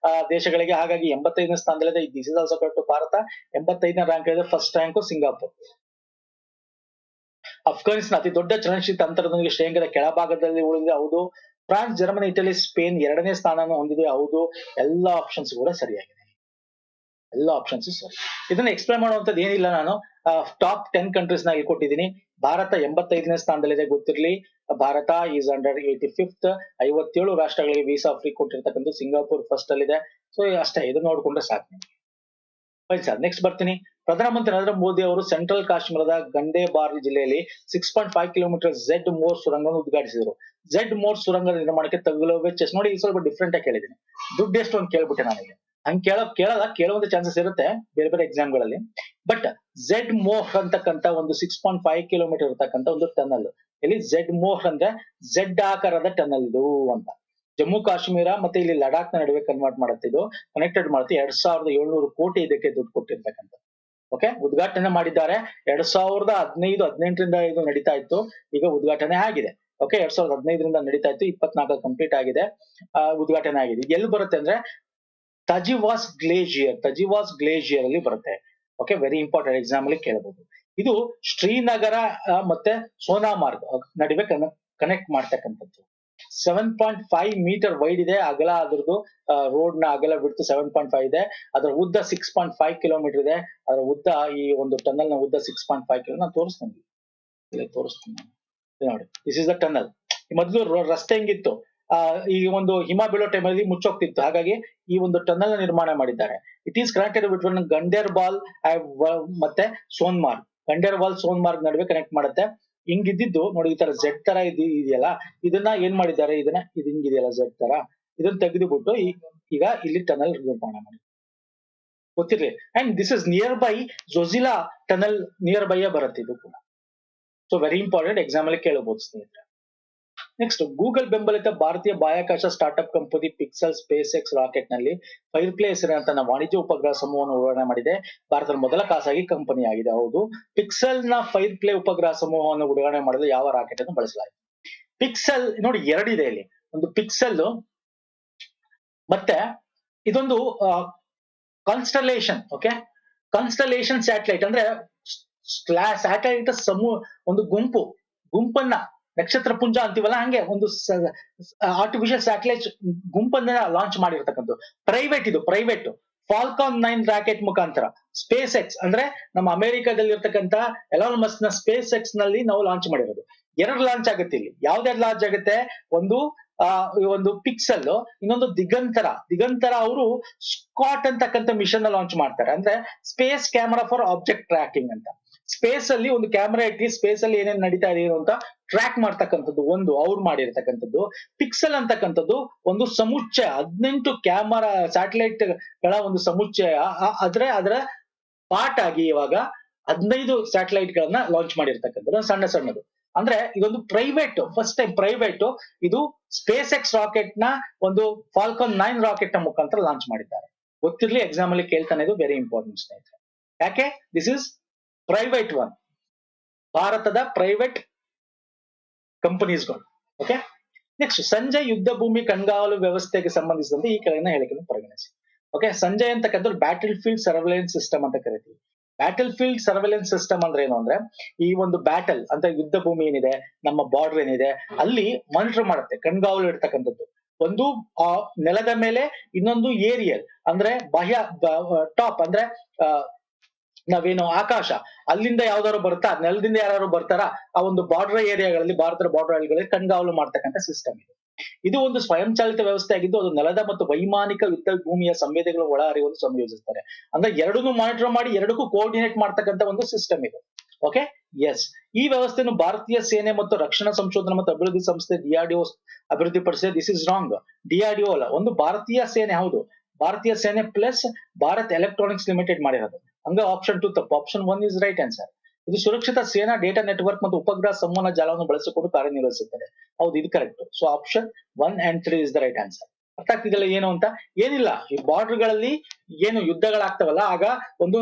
ದೇಶಗಳಿಗೆ, ಹಾಗಾಗಿ 85ನೇ ಸ್ಥಾನದಲ್ಲಿದೆ. This is also correct. Bharat 85ನೇ ರ್ಯಾಂಕ್ ಇದೆ, ಫಸ್ಟ್ ರ್ಯಾಂಕ್ ಸಿಂಗಾಪುರ್. ಅಫ್ಘಾನಿಸ್ತಾನ ಅತಿ ದೊಡ್ಡ ಚಲನಶೀಲ ಅಂತರದೊಂದಿಗೆ ಶ್ರೇಯಾಂಕದ ಕೆಳಭಾಗದಲ್ಲಿ ಉಳಿದಿದೆ, ಹೌದು. ಫ್ರಾನ್ಸ್, ಜರ್ಮನಿ, ಇಟಲಿ, ಸ್ಪೇನ್ 2ನೇ ಸ್ಥಾನವನ್ನು ಹೊಂದಿದೆ, ಹೌದು. ಎಲ್ಲಾ ಆಪ್ಷನ್ಸ್ ಕೂಡ ಸರಿಯಾಗಿದೆ, ಎಲ್ಲ ಆಪ್ಷನ್ಸ್ ಸರಿ. ಇದನ್ನ ಎಕ್ಸ್ಪ್ಲೈನ್ ಮಾಡುವಂತದ್ದು ಏನಿಲ್ಲ, ನಾನು ಟಾಪ್ 10 ಕಂಟ್ರೀಸ್ ನ ಕೊಟ್ಟಿದ್ದೀನಿ. ಭಾರತ 85ನೇ ಸ್ಥಾನದಲ್ಲಿದೆ, ಗೊತ್ತಿರಲಿ. Bharat is under 85th. 57 ರಾಷ್ಟ್ರಗಳಿಗೆ ವೀಸಾ ಫ್ರೀ ಕೊಟ್ಟಿರ್ತಕ್ಕಂಥ ಸಿಂಗಾಪುರ್ ಫಸ್ಟ್ ಅಲ್ಲಿದೆ. ಸೊ ಅಷ್ಟೇ, ಇದನ್ನ ನೋಡ್ಕೊಂಡ್ರೆ ಸಾಕು. ಫೈನ್ ಸರ್, ನೆಕ್ಸ್ಟ್ ಬರ್ತೀನಿ. ಪ್ರಧಾನಮಂತ್ರಿ ನರೇಂದ್ರ ಮೋದಿ ಅವರು ಸೆಂಟ್ರಲ್ ಕಾಶ್ಮೀರದ ಗಂಡೇಬಾರ್ ಜಿಲ್ಲೆಯಲ್ಲಿ 6.5 ಕಿಲೋಮೀಟರ್ ಝೆಡ್ ಮೋರ್ ಸುರಂಗವನ್ನು ಉದ್ಘಾಟಿಸಿದರು. ಝೆಡ್ ಮೋರ್ ಸುರಂಗದ ನಿರ್ಮಾಣಕ್ಕೆ ತಗುಲುವ ವೆಚ್ಚ ನೋಡಿ, ಸ್ವಲ್ಪ ಡಿಫ್ರೆಂಟ್ ಆಗಿ ಕೇಳಿದ್ದೀನಿ. ದುಡ್ಡು ಎಷ್ಟು ಅಂತ ಕೇಳ್ಬಿಟ್ಟೆ ನನಗೆ. ಹಂಗೆ ಕೇಳುವಂತ ಚಾನ್ಸಸ್ ಇರುತ್ತೆ ಬೇರೆ ಬೇರೆ ಎಕ್ಸಾಮ್ ಗಳಲ್ಲಿ. ಬಟ್ ಝೆಡ್ ಮೋಹ್ ಅಂತಕ್ಕಂತ ಒಂದು 6.5 ಕಿಲೋಮೀಟರ್ ಇರತಕ್ಕಂತ ಒಂದು ಟನಲ್. ಇಲ್ಲಿ ಝೆಡ್ ಮೋಹ್ ಅಂದ್ರೆ ಝೆಡ್ ಆಕಾರದ ಟನಲ್ ಇದು ಅಂತ. ಜಮ್ಮು ಕಾಶ್ಮೀರ ಮತ್ತೆ ಇಲ್ಲಿ ಲಡಾಖ್ ನ ನಡುವೆ ಕನ್ವರ್ಟ್ ಮಾಡುತ್ತೆ, ಇದು ಕನೆಕ್ಟೆಡ್ ಮಾಡುತ್ತೆ. 2700 ಕೋಟಿ ಇದಕ್ಕೆ ದುಡ್ಡು ಕೊಟ್ಟಿರ್ತಕ್ಕಂಥ. ಓಕೆ, ಉದ್ಘಾಟನೆ ಮಾಡಿದ್ದಾರೆ. 2015-18ರಿಂದ ಇದು ನಡೀತಾ ಇತ್ತು, ಈಗ ಉದ್ಘಾಟನೆ ಆಗಿದೆ. ಓಕೆ, 2015ರಿಂದ ನಡೀತಾ ಇತ್ತು, 24 ಕಂಪ್ಲೀಟ್ ಆಗಿದೆ, ಉದ್ಘಾಟನೆ ಆಗಿದೆ. ಎಲ್ಲಿ ಬರುತ್ತೆ ಅಂದ್ರೆ ತಜಿವಾಸ್ ಗ್ಲೇಷಿಯರ್ ಅಲ್ಲಿ ಬರುತ್ತೆ. ಓಕೆ, ವೆರಿ ಇಂಪಾರ್ಟೆಂಟ್, ಎಕ್ಸಾಮ್ ಅಲ್ಲಿ ಕೇಳಬಹುದು. ಇದು ಶ್ರೀನಗರ ಮತ್ತೆ ಸೋನಾಮಾರ್ಗ್ ನಡುವೆ ಕನೆಕ್ಟ್ ಮಾಡ್ತಕ್ಕಂಥದ್ದು. 7.5 ಮೀಟರ್ ವೈಡ್ ಇದೆ ಅಗಲ, ಅದ್ರದ್ದು ರೋಡ್ ನ ಅಗಲ ಬಿಡ್ತು 7.5 ಇದೆ. ಅದರ ಉದ್ದ 6.5 ಕಿಲೋಮೀಟರ್ ಇದೆ. ಅದರ ಉದ್ದ, ಈ ಒಂದು ಟನಲ್ ನ ಉದ್ದ 6.5 ಕಿಲೋ. ನಾನು ತೋರಿಸ್ತೀನಿ ನೋಡಿ. This is the tunnel. ಮೊದಲು ರಸ್ತೆ ಹೆಂಗಿತ್ತು, ಈ ಒಂದು ಹಿಮ ಬೀಳೋ ಟೈಮಲ್ಲಿ ಮುಚ್ಚೋಗ್ತಿತ್ತು, ಹಾಗಾಗಿ ಈ ಒಂದು ಟನಲ್ ನಿರ್ಮಾಣ ಮಾಡಿದ್ದಾರೆ. It is connected between Ganderbal ಮತ್ತೆ ಸೋನ್ಮಾರ್ಗ್. ಸೋನ್ಮಾರ್ಗ್ ನಡುವೆ ಕನೆಕ್ಟ್ ಮಾಡುತ್ತೆ. ಹಿಂಗಿದ್ದು ನೋಡಿ, ಈ ತರ ಝೆಡ್ ತರ ಇದೆಯಲ್ಲ, ಇದನ್ನ ಏನ್ ಮಾಡಿದ್ದಾರೆ, ಇದು ಹಿಂಗಿದೆಯಲ್ಲ ಝೆಡ್ ತರ, ಇದನ್ನ ತೆಗೆದುಬಿಟ್ಟು ಈಗ ಇಲ್ಲಿ ಟನಲ್ ನಿರ್ಮಾಣ ಮಾಡಿ, ಗೊತ್ತಿರ್ಲಿ. And this is nearby Zojila tunnel, nearby ಬರುತ್ತೆ ಇದು ಕೂಡ. ಸೊ ವೆರಿ ಇಂಪಾರ್ಟೆಂಟ್, ಎಕ್ಸಾಮ್ ಅಲ್ಲಿ ಕೇಳಬಹುದು ಸ್ನೇಹಿತರೆ. ನೆಕ್ಸ್ಟ್, ಗೂಗಲ್ ಬೆಂಬಲಿತ ಭಾರತೀಯ ಬಾಹ್ಯಾಕಾಶ startup company pixel space X rocket ನಲ್ಲಿ ಫೈರ್ಪ್ಲೇ ಹೆಸರಿನ ತನ್ನ ವಾಣಿಜ್ಯ ಉಪಗ್ರಹ ಸಮೂಹವನ್ನು ಉಡಾವಣೆ ಮಾಡಿದೆ. ಭಾರತದ ಮೊದಲ ಖಾಸಗಿ ಕಂಪನಿ ಆಗಿದೆ, ಹೌದು. ಪಿಕ್ಸೆಲ್ ನ ಫೈರ್ಪ್ಲೇ ಉಪಗ್ರಹ ಸಮೂಹವನ್ನು ಉಡಾವಣೆ ಮಾಡಲು ಯಾವ ರಾಕೆಟ್ ಅನ್ನು ಬಳಸಲಾಗಿದೆ? ಪಿಕ್ಸೆಲ್ ನೋಡಿ, ಎರಡಿದೆ ಇಲ್ಲಿ, ಒಂದು ಪಿಕ್ಸೆಲ್ ಮತ್ತೆ ಇದೊಂದು ಕಾನ್ಸ್ಟಲೇಷನ್. ಓಕೆ, ಕಾನ್ಸ್ಟಲೇಷನ್ ಸ್ಯಾಟಲೈಟ್ ಅಂದ್ರೆ ಸ್ಯಾಟಲೈಟ್ ಸಮೂಹ, ಒಂದು ಗುಂಪು, ಗುಂಪನ್ನ ನಕ್ಷತ್ರ ಪುಂಜ ಅಂತೀವಲ್ಲ ಹಂಗೆ ಒಂದು ಆರ್ಟಿಫಿಷಿಯಲ್ ಸ್ಯಾಟಲೈಟ್ ಗುಂಪನ್ನ ಲಾಂಚ್ ಮಾಡಿರ್ತಕ್ಕಂಥದ್ದು. ಪ್ರೈವೇಟ್ ಇದು ಪ್ರೈವೇಟ್ ಫಾಲ್ಕಾನ್ 9 ರಾಕೆಟ್ ಮುಖಾಂತರ ಸ್ಪೇಸ್ ಎಕ್ಸ್ ಅಂದ್ರೆ ನಮ್ಮ ಅಮೆರಿಕಾದಲ್ಲಿ ಇರ್ತಕ್ಕಂಥ ಎಲಾನ್ ಮಸ್ಕ್ ನ ಸ್ಪೇಸ್ ಎಕ್ಸ್ ನಲ್ಲಿ ನಾವು ಲಾಂಚ್ ಮಾಡಿರೋದು. ಎರಡು ಲಾಂಚ್ ಆಗುತ್ತೆ ಇಲ್ಲಿ. ಯಾವ್ದ್ಯಾವ್ದು ಲಾಂಚ್ ಆಗುತ್ತೆ? ಒಂದು ಒಂದು ಪಿಕ್ಸೆಲ್, ಇನ್ನೊಂದು ದಿಗಂತರ ಅವರು ಸ್ಕಾಟ್ ಅಂತಕ್ಕಂಥ ಮಿಷನ್ ಲಾಂಚ್ ಮಾಡ್ತಾರೆ. ಅಂದ್ರೆ space camera for object tracking ಅಂತ. ಸ್ಪೇಸ್ ಅಲ್ಲಿ ಒಂದು ಕ್ಯಾಮರಾ ಇಟ್ಟು ಸ್ಪೇಸ್ ಅಲ್ಲಿ ಏನೇನ್ ನಡೀತಾ ಇದೆ ಅಂತ ಟ್ರ್ಯಾಕ್ ಮಾಡ್ತಕ್ಕಂಥದ್ದು ಒಂದು ಅವ್ರು ಮಾಡಿರ್ತಕ್ಕಂಥದ್ದು. ಪಿಕ್ಸೆಲ್ ಅಂತಕ್ಕಂಥದ್ದು ಒಂದು ಸಮುಚ್ಚಯ, 18 ಕ್ಯಾಮರಾ ಸ್ಯಾಟಲೈಟ್ ಗಳ ಒಂದು ಸಮುಚ್ಚಯ. ಅದರ ಪಾರ್ಟ್ ಆಗಿ ಇವಾಗ 15 ಸ್ಯಾಟಲೈಟ್ ಗಳನ್ನ ಲಾಂಚ್ ಮಾಡಿರ್ತಕ್ಕಂಥದ್ದು ಸಣ್ಣದು. ಅಂದ್ರೆ ಇದೊಂದು ಪ್ರೈವೇಟ್, ಫಸ್ಟ್ ಟೈಮ್ ಪ್ರೈವೇಟ್ ಇದು ಸ್ಪೇಸ್ ಎಕ್ಸ್ ರಾಕೆಟ್ ನ ಒಂದು ಫಾಲ್ಕಾನ್ 9 ರಾಕೆಟ್ ನ ಮುಖಾಂತರ ಲಾಂಚ್ ಮಾಡಿದ್ದಾರೆ. ಗೊತ್ತಿರ್ಲಿ, ಎಕ್ಸಾಮ್ ಅಲ್ಲಿ ಕೇಳ್ತಾನೆ, ಇದು ವೆರಿ ಇಂಪಾರ್ಟೆಂಟ್ ಸ್ನೇಹಿತರೆ. ಯಾಕೆ? ದಿಸ್ ಇಸ್ ಪ್ರೈವೇಟ್ ಒನ್, ಭಾರತದ ಪ್ರೈವೇಟ್ ಕಂಪನೀಸ್ಗಳು. ಓಕೆ, ನೆಕ್ಸ್ಟ್ ಸಂಜಯ್ ಯುದ್ಧ ಭೂಮಿ ಕಣ್ಗಾವಲು ವ್ಯವಸ್ಥೆಗೆ ಸಂಬಂಧಿಸಿದಂತೆ ಈ ಕೆಳಗಿನ ಹೇಳಿಕೆಯನ್ನು ಪರಿಗಣಿಸಿ. ಓಕೆ, ಸಂಜಯ್ ಅಂತಕ್ಕಂಥ ಬ್ಯಾಟಲ್ ಫೀಲ್ಡ್ ಸರ್ವೆಲೆನ್ಸ್ ಸಿಸ್ಟಮ್ ಅಂತ ಕರಿತೀವಿ. ಬ್ಯಾಟಲ್ ಫೀಲ್ಡ್ ಸರ್ವೆಲೆನ್ಸ್ ಸಿಸ್ಟಮ್ ಅಂದ್ರೆ ಏನು ಅಂದ್ರೆ, ಈ ಒಂದು ಬ್ಯಾಟಲ್ ಅಂತ ಯುದ್ಧ ಭೂಮಿ ಏನಿದೆ, ನಮ್ಮ ಬಾರ್ಡರ್ ಏನಿದೆ, ಅಲ್ಲಿ ಮಾನಿಟರ್ ಮಾಡುತ್ತೆ, ಕಣ್ಗಾವಲು ಇಡ್ತಕ್ಕಂಥದ್ದು. ಒಂದು ನೆಲದ ಮೇಲೆ, ಇನ್ನೊಂದು ಏರಿಯಲ್ ಅಂದ್ರೆ ಬಾಹ್ಯ ಟಾಪ್ ಅಂದ್ರೆ ನಾವೇನು ಆಕಾಶ, ಅಲ್ಲಿಂದ ಯಾವ್ದಾದ್ರು ಬರ್ತಾ, ನೆಲದಿಂದ ಯಾರು ಬರ್ತಾರ ಆ ಒಂದು ಬಾರ್ಡರ್ ಏರಿಯಾಗಳಲ್ಲಿ, ಭಾರತದ ಬಾರ್ಡರ್ ಏರಿಯಾಗಳಲ್ಲಿ ಕಣ್ಗಾವಲು ಮಾಡ್ತಕ್ಕಂಥ ಸಿಸ್ಟಮ್ ಇದು. ಇದು ಒಂದು ಸ್ವಯಂಚಾಲಿತ ವ್ಯವಸ್ಥೆ ಆಗಿದ್ದು, ಅದು ನೆಲದ ಮತ್ತು ವೈಮಾನಿಕ ಯುದ್ಧ ಭೂಮಿಯ ಸಂವೇದನೆಗಳ ಒಳ ಅರಿವನ್ನು ಸಂಯೋಜಿಸ್ತಾರೆ. ಅಂದ್ರೆ ಎರಡನ್ನೂ ಮಾನಿಟರ್ ಮಾಡಿ ಎರಡಕ್ಕೂ ಕೋಆರ್ಡಿನೇಟ್ ಮಾಡ್ತಕ್ಕಂಥ ಒಂದು ಸಿಸ್ಟಮ್ ಇದು. ಓಕೆ, ಎಸ್, ಈ ವ್ಯವಸ್ಥೆಯನ್ನು ಭಾರತೀಯ ಸೇನೆ ಮತ್ತು ರಕ್ಷಣಾ ಸಂಶೋಧನಾ ಮತ್ತು ಅಭಿವೃದ್ಧಿ ಸಂಸ್ಥೆ DRDO ಅಭಿವೃದ್ಧಿ ಪಡಿಸಿದೆ. This is wrong. DRDO ಅಲ್ಲ, ಒಂದು ಭಾರತೀಯ ಸೇನೆ. ಹೌದು, ಭಾರತೀಯ ಸೇನೆ ಪ್ಲಸ್ ಭಾರತ್ ಎಲೆಕ್ಟ್ರಾನಿಕ್ಸ್ ಲಿಮಿಟೆಡ್ ಮಾಡಿರೋದು. ಹಂಗ ಆಪ್ಷನ್ 2 ತಪ್ಪು. Option 1 is right answer. ಇದು ಸುರಕ್ಷಿತ ಸೇನಾ ಡೇಟಾ ನೆಟ್ವರ್ಕ್ ಮತ್ತು ಉಪಗ್ರಹ ಸಂವಹನ ಜಾಲವನ್ನು ಬಳಸಿಕೊಂಡು ಕಾರ್ಯನಿರ್ವಹಿಸುತ್ತದೆ. ಹೌದು, ಇದು correct. So option 1 and 3 is the right answer. ಅರ್ಥ ಆಗ್ತಿದೆಯಲ್ಲ ಏನು ಅಂತ? ಏನಿಲ್ಲ, ಈ ಬಾರ್ಡರ್ ಗಳಲ್ಲಿ ಏನು ಯುದ್ಧಗಳಾಗ್ತಾವಲ್ಲ, ಆಗ ಒಂದು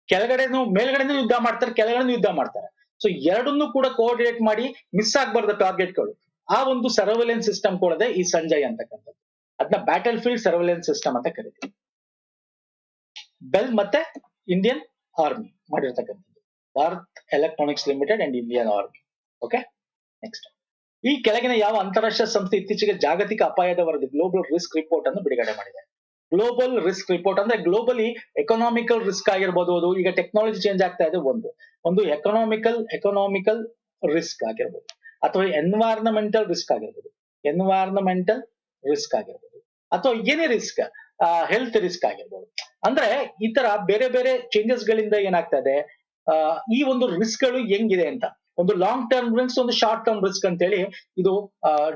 ಕೆಳಗಡೆನು ಮೇಲ್ಗಡೆನೂ ಯುದ್ಧ ಮಾಡ್ತಾರೆ, ಕೆಳಗಡೆನೂ ಯುದ್ಧ ಮಾಡ್ತಾರೆ. ಸೊ ಎರಡನ್ನೂ ಕೂಡ ಕೋಆರ್ಡಿನೇಟ್ ಮಾಡಿ ಮಿಸ್ ಆಗ್ಬಾರ್ದು ಟಾರ್ಗೆಟ್ಗಳು. ಆ ಒಂದು ಸರ್ವೆಲೆನ್ಸ್ ಸಿಸ್ಟಮ್ ಕೊಡದೆ ಈ ಸಂಜಯ್ ಅಂತಕ್ಕಂಥದ್ದು. ಅದನ್ನ ಬ್ಯಾಟಲ್ ಫೀಲ್ಡ್ ಸರ್ವೆಲೆನ್ಸ್ ಸಿಸ್ಟಮ್ ಅಂತ ಕರಿತೀವಿ. ಬೆಲ್ ಮತ್ತೆ ಇಂಡಿಯನ್ ಆರ್ಮಿ ಮಾಡಿರ್ತಕ್ಕಂಥದ್ದು, Bharat electronics limited and Indian army. Okay, next, ಈ ಕೆಳಗಿನ ಯಾವ ಅಂತಾರಾಷ್ಟ್ರೀಯ ಸಂಸ್ಥೆ ಇತ್ತೀಚೆಗೆ ಜಾಗತಿಕ ಅಪಾಯದ ವರದಿ ಗ್ಲೋಬಲ್ ರಿಸ್ಕ್ ರಿಪೋರ್ಟ್ ಅನ್ನು ಬಿಡುಗಡೆ ಮಾಡಿದೆ? ಗ್ಲೋಬಲ್ ರಿಸ್ಕ್ ರಿಪೋರ್ಟ್ ಅಂದ್ರೆ ಗ್ಲೋಬಲಿ ಎಕನಾಮಿಕಲ್ ರಿಸ್ಕ್ ಆಗಿರ್ಬೋದು. ಅದು ಈಗ ಟೆಕ್ನಾಲಜಿ ಚೇಂಜ್ ಆಗ್ತಾ ಇದೆ. ಒಂದು ಎಕನಾಮಿಕಲ್ ರಿಸ್ಕ್ ಆಗಿರ್ಬೋದು, ಅಥವಾ ಎನ್ವೈರನ್ಮೆಂಟಲ್ ರಿಸ್ಕ್ ಆಗಿರ್ಬೋದು, ಅಥವಾ ಏನೇ ರಿಸ್ಕ್, ಹೆಲ್ತ್ ರಿಸ್ಕ್ ಆಗಿರ್ಬೋದು. ಅಂದ್ರೆ ಈ ತರ ಬೇರೆ ಬೇರೆ ಚೇಂಜಸ್ ಗಳಿಂದ ಏನಾಗ್ತಾ ಇದೆ, ಈ ಒಂದು ರಿಸ್ಕ್ ಗಳು ಹೆಂಗಿದೆ ಅಂತ, ಒಂದು ಲಾಂಗ್ ಟರ್ಮ್ ರಿಸ್ಕ್, ಒಂದು ಶಾರ್ಟ್ ಟರ್ಮ್ ರಿಸ್ಕ್ ಅಂತ ಹೇಳಿ ಇದು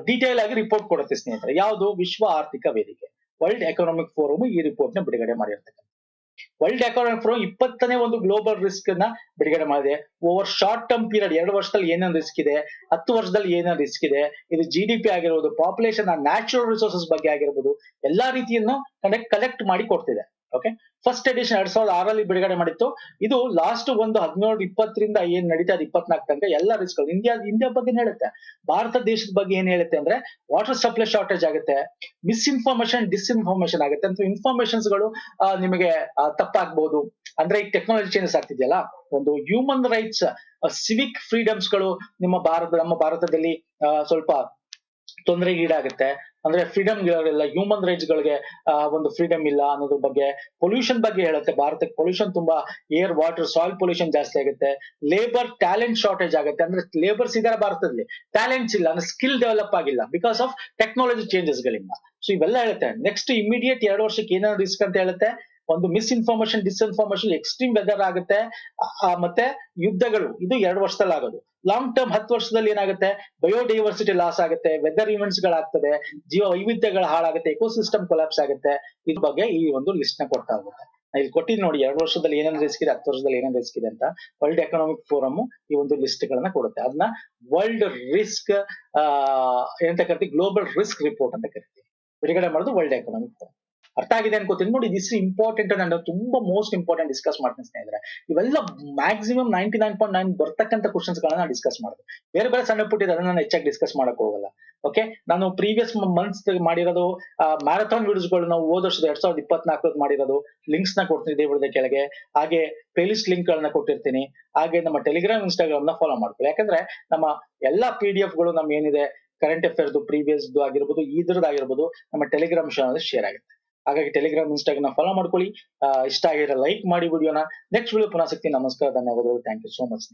ಡೀಟೇಲ್ ಆಗಿ ರಿಪೋರ್ಟ್ ಕೊಡುತ್ತೆ ಸ್ನೇಹಿತರೆ. ಯಾವುದು? ವಿಶ್ವ ಆರ್ಥಿಕ ವೇದಿಕೆ, ವರ್ಲ್ಡ್ ಎಕನಾಮಿಕ್ ಫೋರಮ್ ಈ ರಿಪೋರ್ಟ್ ನ ಬಿಡುಗಡೆ ಮಾಡಿರ್ತಕ್ಕಂಥ. ವರ್ಲ್ಡ್ ಎಕನಾಮಿಕ್ ಫೋರಮ್ 20ನೇ ಒಂದು ಗ್ಲೋಬಲ್ ರಿಸ್ಕ್ ನ ಬಿಡುಗಡೆ ಮಾಡಿದೆ. ಓವರ್ ಶಾರ್ಟ್ ಟರ್ಮ್ ಪೀರಿಯಡ್, 2 ವರ್ಷದಲ್ಲಿ ಏನೇನು ರಿಸ್ಕ್ ಇದೆ, 10 ವರ್ಷದಲ್ಲಿ ಏನೇನು ರಿಸ್ಕ್ ಇದೆ, ಇದು GDP ಆಗಿರ್ಬೋದು, ಪಾಪ್ಯುಲೇಷನ್, ನ್ಯಾಚುರಲ್ ರಿಸೋರ್ಸಸ್ ಬಗ್ಗೆ ಆಗಿರ್ಬೋದು, ಎಲ್ಲಾ ರೀತಿಯನ್ನು ಕಲೆಕ್ಟ್ ಮಾಡಿ ಕೊಡ್ತಿದೆ. ಓಕೆ, ಫಸ್ಟ್ ಎಡಿಷನ್ 2006ರಲ್ಲಿ ಬಿಡುಗಡೆ ಮಾಡಿತ್ತು. ಇದು ಲಾಸ್ಟ್ ಒಂದು 17-20ರಿಂದ ಏನ್ ನಡೀತಾ ಇದೆ 24 ತನಕ ಎಲ್ಲ ರಿಸ್ಕ್ ಇಂಡಿಯಾ ಬಗ್ಗೆ ಹೇಳುತ್ತೆ. ಭಾರತ ದೇಶದ ಬಗ್ಗೆ ಏನ್ ಹೇಳುತ್ತೆ ಅಂದ್ರೆ, ವಾಟರ್ ಸಪ್ಲೈ ಶಾರ್ಟೇಜ್ ಆಗುತ್ತೆ, ಮಿಸ್ಇನ್ಫಾರ್ಮೇಶನ್ ಡಿಸ್ಇನ್ಫಾರ್ಮೇಶನ್ ಆಗುತ್ತೆ ಅಂತ. ಇನ್ಫಾರ್ಮೇಶನ್ಸ್ ಗಳು ನಿಮಗೆ ತಪ್ಪಾಗ್ಬಹುದು. ಅಂದ್ರೆ ಈಗ ಟೆಕ್ನಾಲಜಿ ಚೇಂಜಸ್ ಆಗ್ತಿದೆಯಲ್ಲ, ಒಂದು ಹ್ಯೂಮನ್ ರೈಟ್ಸ್, ಸಿವಿಕ್ ಫ್ರೀಡಮ್ಸ್ ಗಳು ನಮ್ಮ ಭಾರತದಲ್ಲಿ ಸ್ವಲ್ಪ ತೊಂದರೆಗೀಡಾಗುತ್ತೆ. ಅಂದ್ರೆ ಫ್ರೀಡಮ್ ಇರೋದಿಲ್ಲ, ಹ್ಯೂಮನ್ ರೈಟ್ಸ್ ಗಳಿಗೆ ಒಂದು ಫ್ರೀಡಮ್ ಇಲ್ಲ ಅನ್ನೋದ್ರ ಬಗ್ಗೆ. ಪೊಲ್ಯೂಷನ್ ಬಗ್ಗೆ ಹೇಳುತ್ತೆ, ಭಾರತಕ್ಕೆ ಪೊಲ್ಯೂಷನ್ ತುಂಬಾ, ಏರ್ ವಾಟರ್ ಸಾಯಿಲ್ ಪೊಲ್ಯೂಷನ್ ಜಾಸ್ತಿ ಆಗುತ್ತೆ. ಲೇಬರ್ ಟ್ಯಾಲೆಂಟ್ ಶಾರ್ಟೇಜ್ ಆಗುತ್ತೆ, ಅಂದ್ರೆ ಲೇಬರ್ಸ್ ಇದಾರೆ ಭಾರತದಲ್ಲಿ, ಟ್ಯಾಲೆಂಟ್ಸ್ ಇಲ್ಲ, ಅಂದ್ರೆ ಸ್ಕಿಲ್ ಡೆವಲಪ್ ಆಗಿಲ್ಲ ಬಿಕಾಸ್ ಆಫ್ ಟೆಕ್ನಾಲಜಿ ಚೇಂಜಸ್ ಗಳಿಂದ. ಸೊ ಇವೆಲ್ಲ ಹೇಳುತ್ತೆ. ನೆಕ್ಸ್ಟ್ ಇಮಿಡಿಯೇಟ್ 2 ವರ್ಷಕ್ಕೆ ಏನೇನು ರಿಸ್ಕ್ ಅಂತ ಹೇಳುತ್ತೆ. ಒಂದು ಮಿಸ್ಇನ್ಫಾರ್ಮೇಶನ್ ಡಿಸ್ಇನ್ಫಾರ್ಮೇಶನ್, ಎಕ್ಸ್ಟ್ರೀಮ್ ವೆದರ್ ಆಗುತ್ತೆ, ಮತ್ತೆ ಯುದ್ಧಗಳು, ಇದು 2 ವರ್ಷದಲ್ಲಿ ಆಗೋದು. ಲಾಂಗ್ ಟರ್ಮ್ 10 ವರ್ಷದಲ್ಲಿ ಏನಾಗುತ್ತೆ, ಬಯೋಡೈವರ್ಸಿಟಿ ಲಾಸ್ ಆಗುತ್ತೆ, ವೆದರ್ ಇವೆಂಟ್ಸ್ ಗಳಾಗ್ತದೆ, ಜೀವ ವೈವಿಧ್ಯಗಳು ಹಾಳಾಗುತ್ತೆ, ಎಕೋಸಿಸ್ಟಮ್ ಕೊಲಾಪ್ಸ್ ಆಗುತ್ತೆ. ಇದ್ರ ಬಗ್ಗೆ ಈ ಒಂದು ಲಿಸ್ಟ್ ನ ಕೊಡ್ತಾ ಹೋಗುತ್ತೆ. ಇಲ್ಲಿ ಕೊಟ್ಟಿದ್ದು ನೋಡಿ, 2 ವರ್ಷದಲ್ಲಿ ಏನೇನು ರಿಸ್ಕ್ ಇದೆ, 10 ವರ್ಷದಲ್ಲಿ ಏನೇನು ರಿಸ್ಕ್ ಇದೆ ಅಂತ. ವರ್ಲ್ಡ್ ಎಕನಾಮಿಕ್ ಫೋರಮ್ ಈ ಒಂದು ಲಿಸ್ಟ್ ಗಳನ್ನ ಕೊಡುತ್ತೆ. ಅದನ್ನ ವರ್ಲ್ಡ್ ರಿಸ್ಕ್ ಏನಂತ ಕರಿತೀವಿ, ಗ್ಲೋಬಲ್ ರಿಸ್ಕ್ ರಿಪೋರ್ಟ್ ಅಂತ ಕರಿತೀವಿ. ಬಿಡುಗಡೆ ಮಾಡೋದು ವರ್ಲ್ಡ್ ಎಕನಾಮಿಕ್ ಫೋರಮ್. ಅರ್ಥ ಆಗಿದೆ ಅನ್ಕೋತೀನಿ. ನೋಡಿ, ದಿಸ್ ಇಂಪಾರ್ಟೆಂಟ್, ನಾನು ತುಂಬಾ ಮೋಸ್ಟ್ ಇಂಪಾರ್ಟೆಂಟ್ ಡಿಸ್ಕಸ್ ಮಾಡ್ತೀನಿ ಸ್ನೇಹಿತರೆ. ಇವೆಲ್ಲ ಮ್ಯಾಕ್ಸಿಮಮ್ 99.9 ಬರ್ತಕ್ಕಂಥ ಕ್ವಶನ್ಸ್ ಗಳನ್ನ ಡಿಸ್ಕಸ್ ಮಾಡೋದು. ಬೇರೆ ಬೇರೆ ಸಣ್ಣ ಪುಟ್ಟಿದೆ, ಅದನ್ನ ನಾನು ಹೆಚ್ಚಾಗಿ ಡಿಸ್ಕಸ್ ಮಾಡಕ್ ಹೋಗಲ್ಲ. ಓಕೆ, ನಾನು ಪ್ರೀವಿಯಸ್ ಮಂತ್ಸ್ ಮಾಡಿರೋದು ಮ್ಯಾರಥಾನ್ ವಿಡಿಯೋಸ್ಗಳು ನಾವು ಹೋದ ವರ್ಷದ 2024 ಮಾಡಿರೋದು ಲಿಂಕ್ಸ್ ನ ಕೊಡ್ತೀನಿ ಇದೇ ವಿಡಿಯೋದ ಕೆಳಗೆ. ಹಾಗೆ ಪ್ಲೇಲಿಸ್ಟ್ ಲಿಂಕ್ ಗಳನ್ನ ಕೊಟ್ಟಿರ್ತೀನಿ. ಹಾಗೆ ನಮ್ಮ ಟೆಲಿಗ್ರಾಮ್ ಇನ್ಸ್ಟಾಗ್ರಾಮ್ ನ ಫಾಲೋ ಮಾಡ್ಕೊಳ್ಳಿ. ಯಾಕಂದ್ರೆ ನಮ್ಮ ಎಲ್ಲಾ PDF ಗಳು ನಮ್ ಏನಿದೆ ಕರೆಂಟ್ ಅಫೇರ್ಸ್ ಪ್ರೀವಿಯಸ್ ಆಗಿರ್ಬೋದು ಇದ್ರದ್ದಾಗಿರ್ಬೋದು ನಮ್ಮ ಟೆಲಿಗ್ರಾಮ್ ಚಾನಲ್ ಶೇರ್ ಆಗುತ್ತೆ. ಹಾಗಾಗಿ ಟೆಲಿಗ್ರಾಮ್ ಇನ್ಸ್ಟಾಗ್ರಾಮ್ ಫಾಲೋ ಮಾಡ್ಕೊಳ್ಳಿ. ಇಷ್ಟ ಆಗಿರೋ ಲೈಕ್ ಮಾಡಿ ವಿಡಿಯೋನ. ನೆಕ್ಸ್ಟ್ ವಿಡಿಯೋ ಪುನಃ ಸಿಗ್ತೀನಿ. ನಮಸ್ಕಾರ, ಧನ್ಯವಾದಗಳು. Thank you so much.